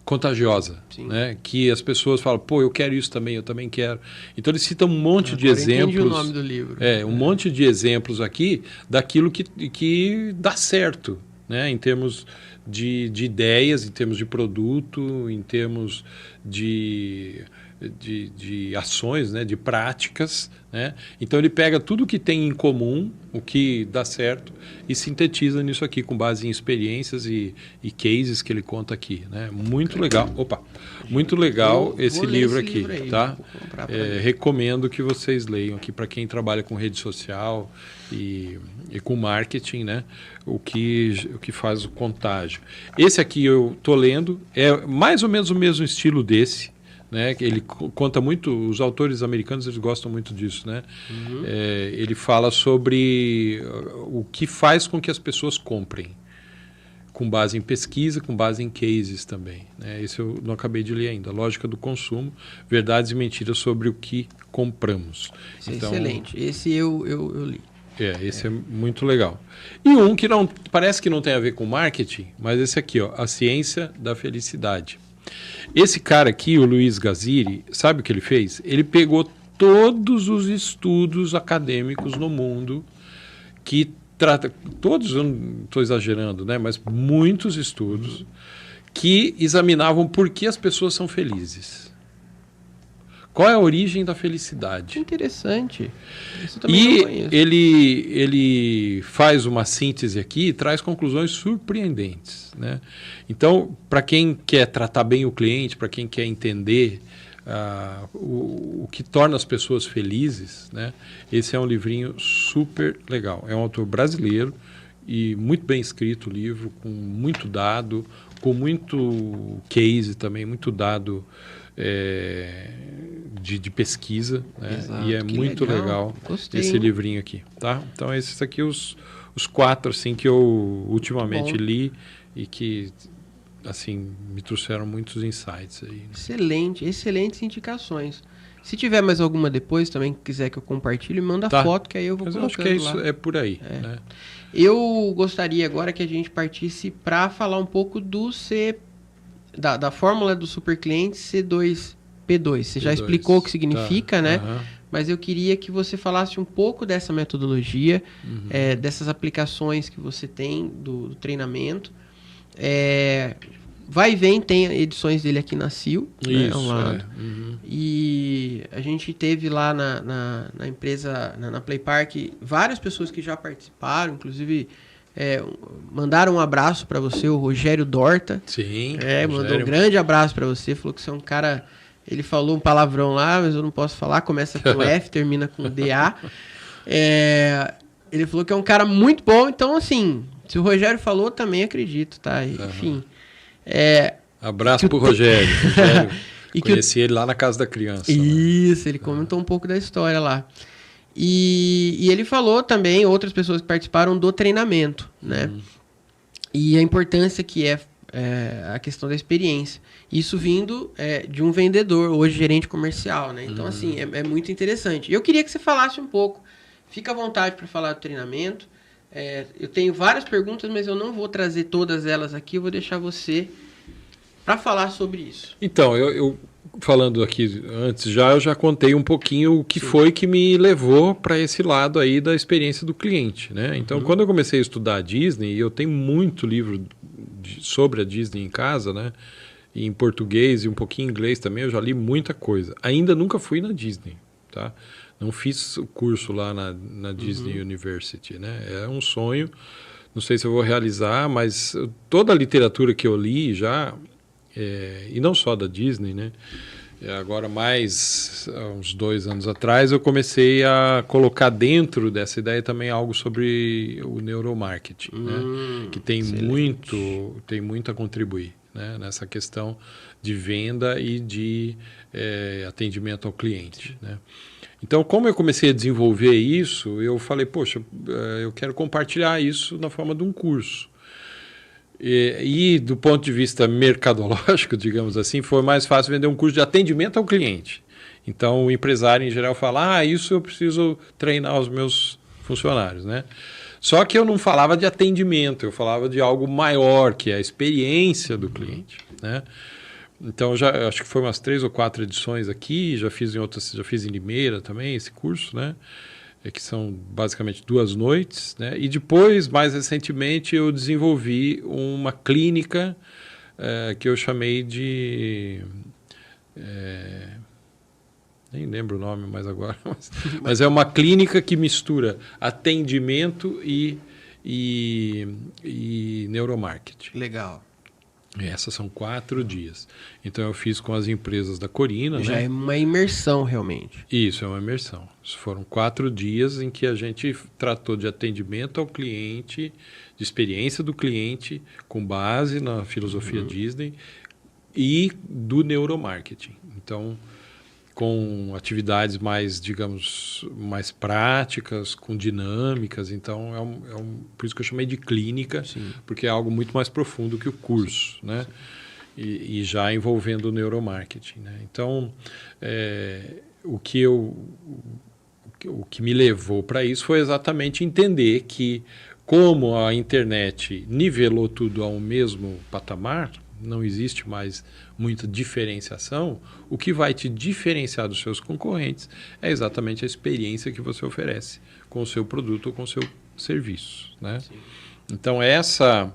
contagiosa, né? Que as pessoas falam, pô, eu quero isso também, eu também quero. Então ele cita um monte de exemplos. Entendi o nome do livro. Um monte de exemplos aqui daquilo que dá certo, né? Em termos de ideias, em termos de produto, em termos de ações, né? De práticas, né? Então ele pega tudo que tem em comum, o que dá certo, e sintetiza nisso aqui com base em experiências e cases que ele conta aqui, né? Muito legal. Muito legal esse livro aqui, aí, tá? Recomendo que vocês leiam aqui para quem trabalha com rede social e com marketing, né? O que faz o contágio. Esse aqui eu tô lendo, é mais ou menos o mesmo estilo desse, né? Ele conta muito, os autores americanos eles gostam muito disso, né? Ele fala sobre o que faz com que as pessoas comprem, com base em pesquisa, com base em cases também, né? Esse eu não acabei de ler ainda. Lógica do consumo, verdades e mentiras sobre o que compramos. Então, excelente. Esse eu li. Esse é muito legal. E um que não parece que não tem a ver com marketing, mas esse aqui, ó, A Ciência da Felicidade. Esse cara aqui, o Luiz Gaziri, sabe o que ele fez? Ele pegou todos os estudos acadêmicos no mundo que trata, todos, eu não estou exagerando, né? Mas muitos estudos que examinavam por que as pessoas são felizes. Qual é a origem da felicidade? Interessante. Isso também não conheço. Ele faz uma síntese aqui e traz conclusões surpreendentes, né? Então, para quem quer tratar bem o cliente, para quem quer entender o que torna as pessoas felizes, né? Esse é um livrinho super legal. É um autor brasileiro e muito bem escrito o livro, com muito dado, com muito case também, muito dado de pesquisa, né? Exato, e é muito legal esse livrinho aqui, tá? Então esses aqui os 4 assim que eu ultimamente li e que assim me trouxeram muitos insights aí, né? Excelentes indicações. Se tiver mais alguma depois também que quiser que eu compartilhe, manda foto que aí eu vou colocando. Mas eu acho que é por aí, né? Eu gostaria agora que a gente partisse para falar um pouco da fórmula do supercliente C2P2. Você já explicou o que significa, né? Mas eu queria que você falasse um pouco dessa metodologia, dessas aplicações que você tem do treinamento. Vai e vem, tem edições dele aqui na CIL, né, ao lado. E a gente teve lá na empresa, na Play Park, várias pessoas que já participaram, inclusive mandaram um abraço para você, o Rogério Dorta. Sim. Mandou um grande abraço para você, falou que você é um cara Ele falou um palavrão lá, mas eu não posso falar. Começa com F, termina com DA. Ele falou que é um cara muito bom. Então, assim, se o Rogério falou, também acredito, tá? Enfim. Abraço pro Rogério. Conheci ele lá na Casa da Criança. Isso, né? Ele comentou um pouco da história lá. E ele falou também, outras pessoas que participaram do treinamento, né? E a importância que é a questão da experiência. Isso vindo de um vendedor, hoje gerente comercial, né? Então, assim, é muito interessante. Eu queria que você falasse um pouco. Fica à vontade para falar do treinamento. Eu tenho várias perguntas, mas eu não vou trazer todas elas aqui. Eu vou deixar você para falar sobre isso. Então, eu falando aqui antes eu já contei um pouquinho o que foi que me levou para esse lado aí da experiência do cliente, né? Então, quando eu comecei a estudar a Disney, e eu tenho muito livro sobre a Disney em casa, né? Em português e um pouquinho em inglês também, eu já li muita coisa. Ainda nunca fui na Disney, tá? Não fiz o curso lá na Disney University, né? É um sonho, não sei se eu vou realizar, mas toda a literatura que eu li já, e não só da Disney, né? Agora, mais uns 2 anos atrás, eu comecei a colocar dentro dessa ideia também algo sobre o neuromarketing, né? Que tem muito a contribuir, né? Nessa questão de venda e de atendimento ao cliente, né? Então, como eu comecei a desenvolver isso, eu falei, poxa, eu quero compartilhar isso na forma de um curso. E do ponto de vista mercadológico, digamos assim, foi mais fácil vender um curso de atendimento ao cliente. Então, o empresário em geral fala, isso eu preciso treinar os meus funcionários, né? Só que eu não falava de atendimento, eu falava de algo maior, que é a experiência do cliente, né? Então, acho que foi umas 3 ou 4 edições aqui, já fiz em Limeira também esse curso, né? Que são basicamente 2 noites, né? E depois, mais recentemente, eu desenvolvi uma clínica que eu chamei de... nem lembro o nome mais agora, mas é uma clínica que mistura atendimento e neuromarketing. Legal. Essas são 4 dias. Então, eu fiz com as empresas da Corina. Já né? é uma imersão, realmente. Isso, é uma imersão. Foram 4 dias em que a gente tratou de atendimento ao cliente, de experiência do cliente, com base na filosofia Disney e do neuromarketing. Então, com atividades mais, digamos, mais práticas, com dinâmicas. Então, por isso que eu chamei de clínica, porque é algo muito mais profundo que o curso, né? E já envolvendo o neuromarketing, né? Então, o que me levou para isso foi exatamente entender que, como a internet nivelou tudo ao mesmo patamar, não existe mais muita diferenciação, o que vai te diferenciar dos seus concorrentes é exatamente a experiência que você oferece com o seu produto ou com o seu serviço, né? Então, essa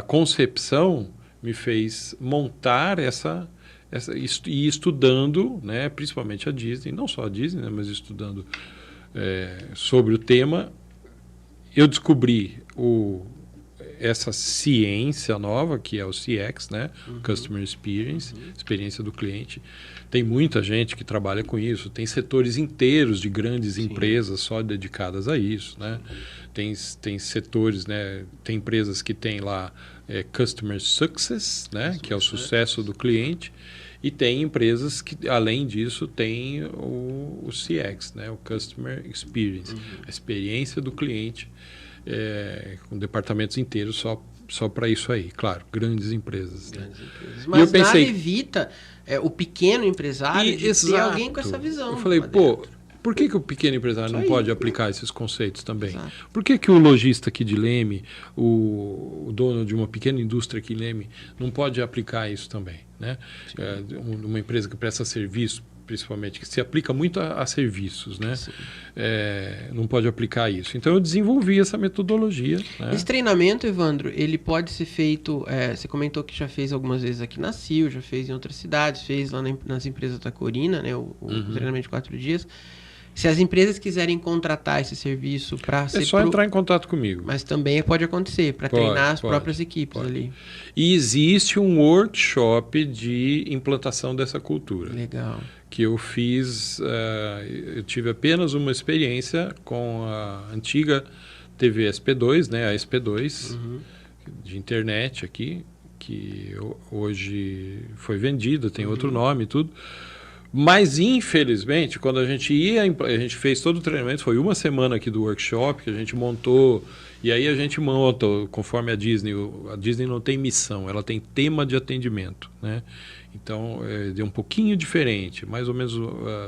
concepção me fez montar e estudando, né, principalmente a Disney, não só a Disney, né, mas estudando sobre o tema, eu descobri essa ciência nova, que é o CX, né? Customer Experience, experiência do cliente. Tem muita gente que trabalha com isso, tem setores inteiros de grandes empresas só dedicadas a isso, né? Tem setores, né? Tem empresas que têm lá Customer Success, né? Que é o sucesso do cliente, e tem empresas que, além disso, têm o CX, né? O Customer Experience, a experiência do cliente, com departamentos inteiros só para isso aí, claro, grandes empresas. Né? Mas eu pensei, nada evita o pequeno empresário de ter alguém com essa visão. Eu falei, por que o pequeno empresário não pode aplicar esses conceitos também? Por que o lojista aqui de Leme, o dono de uma pequena indústria aqui de Leme, não pode aplicar isso também? Né? Uma empresa que presta serviço, principalmente, que se aplica muito a serviços, né? Não pode aplicar isso. Então, eu desenvolvi essa metodologia. Né? Esse treinamento, Evandro, ele pode ser feito... você comentou que já fez algumas vezes aqui na CIL, já fez em outras cidades, fez lá nas empresas da Corina, né? O treinamento de 4 dias. Se as empresas quiserem contratar esse serviço para ser... É só entrar em contato comigo. Mas também pode acontecer, para treinar as próprias equipes ali. E existe um workshop de implantação dessa cultura. Legal. Que eu fiz, eu tive apenas uma experiência com a antiga TV SP2, né, a SP2, de internet aqui, que hoje foi vendida, tem outro nome e tudo. Mas, infelizmente, quando a gente fez todo o treinamento, foi uma semana aqui do workshop, que a gente montou, e aí a gente monta, conforme a Disney não tem missão, ela tem tema de atendimento, né? Então, é um pouquinho diferente, mais ou menos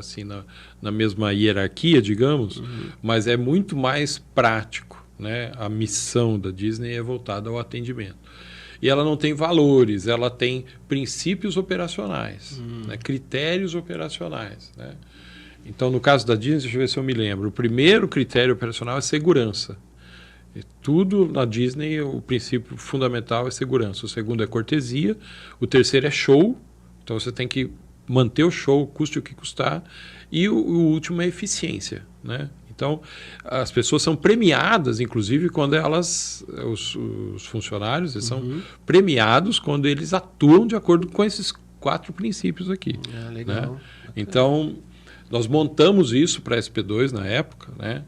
assim, na mesma hierarquia, digamos, mas é muito mais prático, né? A missão da Disney é voltada ao atendimento. E ela não tem valores, ela tem princípios operacionais, né? Critérios operacionais, né? Então, no caso da Disney, deixa eu ver se eu me lembro, o primeiro critério operacional é segurança. E tudo na Disney, o princípio fundamental é segurança. O segundo é cortesia, o terceiro é show, então você tem que manter o show, custe o que custar, e o último é eficiência, né? Então, as pessoas são premiadas, inclusive, quando os funcionários eles são premiados quando eles atuam de acordo com esses 4 princípios aqui. Legal. Né? Então, nós montamos isso para a SP2 na época, né?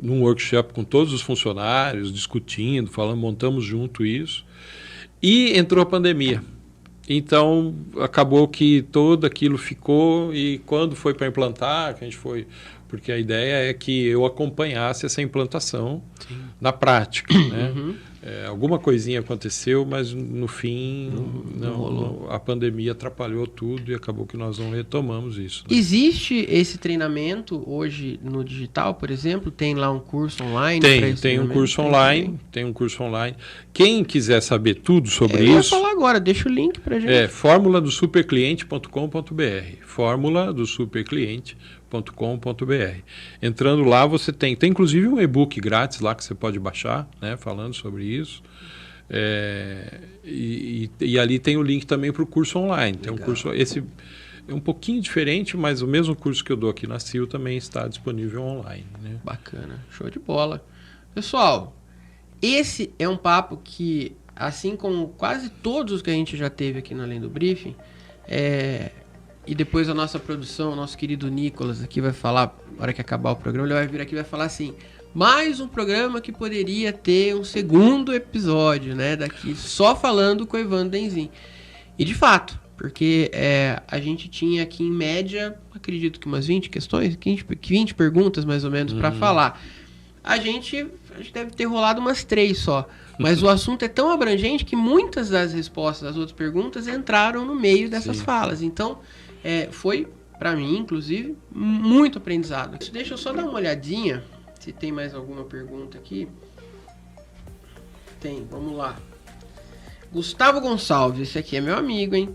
Num workshop com todos os funcionários, discutindo, falando, montamos junto isso. E entrou a pandemia. Então, acabou que tudo aquilo ficou, e quando foi para implantar, que a gente foi... Porque a ideia é que eu acompanhasse essa implantação na prática, né? Alguma coisinha aconteceu, mas no fim a pandemia atrapalhou tudo e acabou que nós não retomamos isso. Né? Existe esse treinamento hoje no digital, por exemplo? Tem lá um curso online? Tem um curso online. Tem um curso online. Quem quiser saber tudo sobre isso... Eu vou falar agora, deixa o link pra gente. Formuladosupercliente.com.br. Formuladosupercliente.com.br. Entrando lá você tem inclusive um e-book grátis lá que você pode baixar, né, falando sobre isso, e ali tem o link também para o curso online. Tem um curso, esse é um pouquinho diferente, mas o mesmo curso que eu dou aqui na CIL também está disponível online, né? Bacana, show de bola. Pessoal, esse é um papo que, assim como quase todos os que a gente já teve aqui no Além do Briefing, e depois a nossa produção, o nosso querido Nicolas aqui vai falar, na hora que acabar o programa, ele vai vir aqui e vai falar assim, mais um programa que poderia ter um segundo episódio, né, daqui, só falando com o Evandro Denzin. E de fato, porque a gente tinha aqui em média, acredito que umas 20 questões, 20 perguntas mais ou menos para falar. A gente deve ter rolado umas 3 só. Mas o assunto é tão abrangente que muitas das respostas das outras perguntas entraram no meio dessas falas. Então, foi, para mim, inclusive, muito aprendizado. Deixa eu só dar uma olhadinha, se tem mais alguma pergunta aqui. Tem, vamos lá. Gustavo Gonçalves, esse aqui é meu amigo, hein?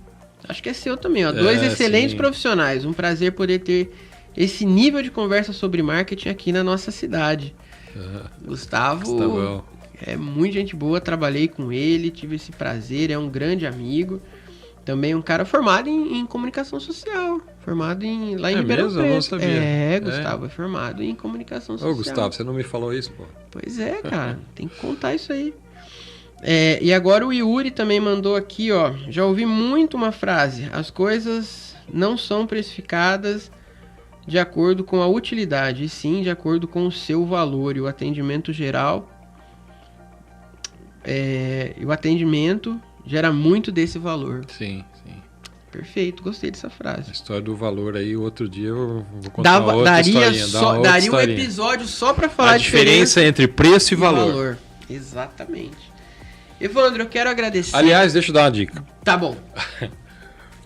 Acho que é seu também, ó. 2 excelentes profissionais. Um prazer poder ter esse nível de conversa sobre marketing aqui na nossa cidade. Gustavo é muito gente boa, trabalhei com ele, tive esse prazer, é um grande amigo. Também um cara formado em comunicação social, formado lá em Ribeirão Preto. Eu não sabia. Gustavo é formado em comunicação social. Ô, Gustavo, você não me falou isso, pô? Pois é, cara, tem que contar isso aí. E agora o Yuri também mandou aqui, ó, já ouvi muito uma frase, as coisas não são precificadas de acordo com a utilidade, e sim de acordo com o seu valor, e o atendimento geral, o atendimento gera muito desse valor. Sim, sim. Perfeito, gostei dessa frase. A história do valor aí, outro dia eu vou contar outra historinha. Daria um episódio só para falar a diferença entre preço e valor. Exatamente. Evandro, eu quero agradecer. Aliás, deixa eu dar uma dica. Tá bom.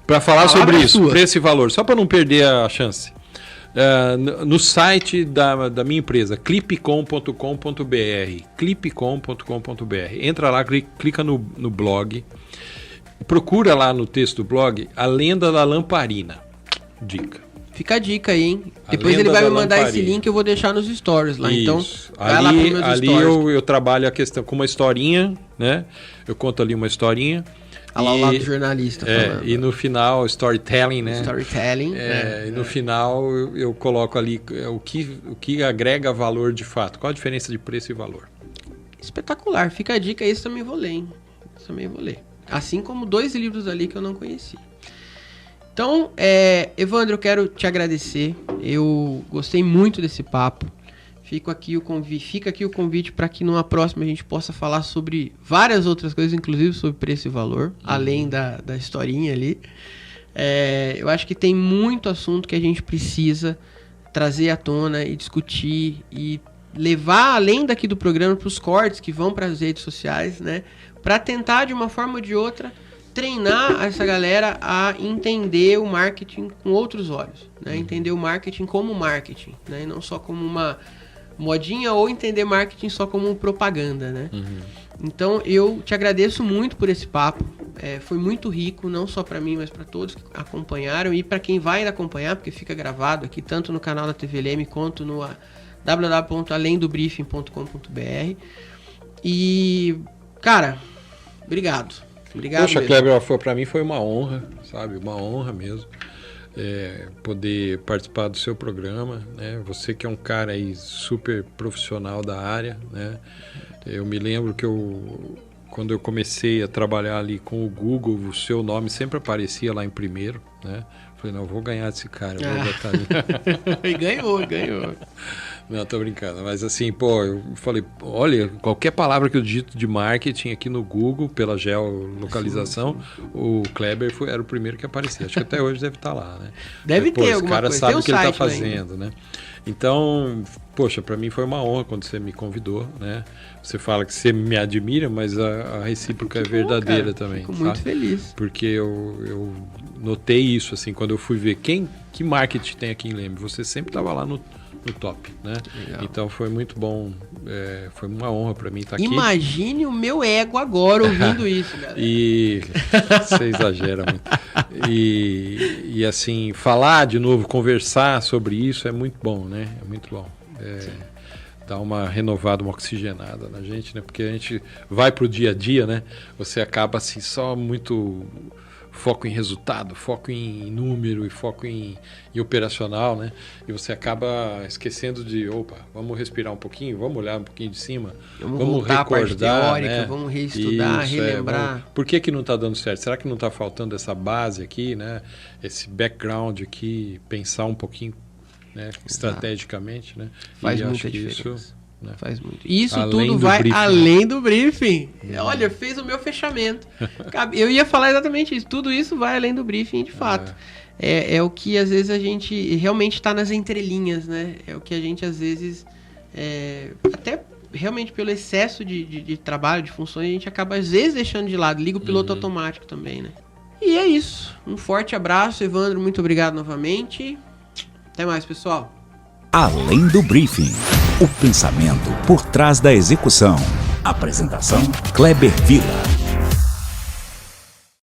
Para falar sobre isso, preço e valor, só para não perder a chance. No site da minha empresa, clipcom.com.br, entra lá, clica no blog, procura lá no texto do blog A Lenda da Lamparina. Dica. Fica a dica aí, hein? Depois ele vai me mandar esse link, eu vou deixar nos stories lá. Isso. Então, vai lá para meus stories. Eu trabalho a questão com uma historinha, né? Eu conto ali uma historinha. Ao lado do jornalista falando. E no final, storytelling, né? Storytelling. E no final eu coloco ali o que agrega valor de fato. Qual a diferença de preço e valor? Espetacular. Fica a dica, esse também vou ler, hein? Esse também vou ler. Assim como 2 livros ali que eu não conhecia. Então, Evandro, eu quero te agradecer. Eu gostei muito desse papo. Fica aqui o convite para que numa próxima a gente possa falar sobre várias outras coisas, inclusive sobre preço e valor, além da historinha ali. Eu acho que tem muito assunto que a gente precisa trazer à tona e discutir e levar além daqui do programa para os cortes que vão para as redes sociais, né? Para tentar, de uma forma ou de outra, treinar essa galera a entender o marketing com outros olhos, né? Entender o marketing como marketing, né? E não só como uma modinha, ou entender marketing só como propaganda, né? Então eu te agradeço muito por esse papo. Foi muito rico, não só para mim, mas para todos que acompanharam e para quem vai acompanhar, porque fica gravado aqui tanto no canal da TVLM quanto no www.alemdobriefing.com.br. E, cara, obrigado. Obrigado. Poxa, mesmo. Kleber, para mim foi uma honra, sabe? Uma honra mesmo. Poder participar do seu programa, né? Você que é um cara aí super profissional da área, né? Eu me lembro que quando eu comecei a trabalhar ali com o Google, o seu nome sempre aparecia lá em primeiro, né? Falei, não, eu vou ganhar desse cara, eu vou botar ali. E ganhou. Não, tô brincando. Mas assim, eu falei, olha, qualquer palavra que eu digito de marketing aqui no Google, pela geolocalização, sim. O Kleber era o primeiro que aparecia. Acho que até hoje deve estar lá, né? Deve ter alguma coisa. Esse cara sabe o que ele está fazendo, né? Então, poxa, para mim foi uma honra quando você me convidou, né? Você fala que você me admira, mas a recíproca é verdadeira também. Fico muito feliz. Porque eu notei isso, assim, quando eu fui ver que marketing tem aqui em Leme. Você sempre estava lá no top, né? Legal. Então foi muito bom, foi uma honra para mim estar aqui. Imagine o meu ego agora ouvindo isso, galera. E você exagera muito. E assim, falar de novo, conversar sobre isso é muito bom, né? É muito bom. Dá uma renovada, uma oxigenada na gente, né? Porque a gente vai pro dia a dia, né? Você acaba assim só muito foco em resultado, foco em número e foco em operacional, né? E você acaba esquecendo de, vamos respirar um pouquinho, vamos olhar um pouquinho de cima, vamos recordar, a parte teórica, né? Vamos reestudar, relembrar. Por que não está dando certo? Será que não está faltando essa base aqui, né? Esse background aqui, pensar um pouquinho, né? Estrategicamente, né? Faz muita diferença. Isso, né? Faz muito. Isso além tudo vai briefing, além do briefing. Olha, fez o meu fechamento. Eu ia falar exatamente isso. Tudo isso vai além do briefing, de fato. É o que às vezes a gente realmente está nas entrelinhas, né? É o que a gente às vezes, até realmente pelo excesso de trabalho, de funções, a gente acaba às vezes deixando de lado. Liga o piloto automático também, né? E é isso. Um forte abraço, Evandro. Muito obrigado novamente. Até mais, pessoal. Além do briefing, o pensamento por trás da execução. Apresentação: Kleber Vila.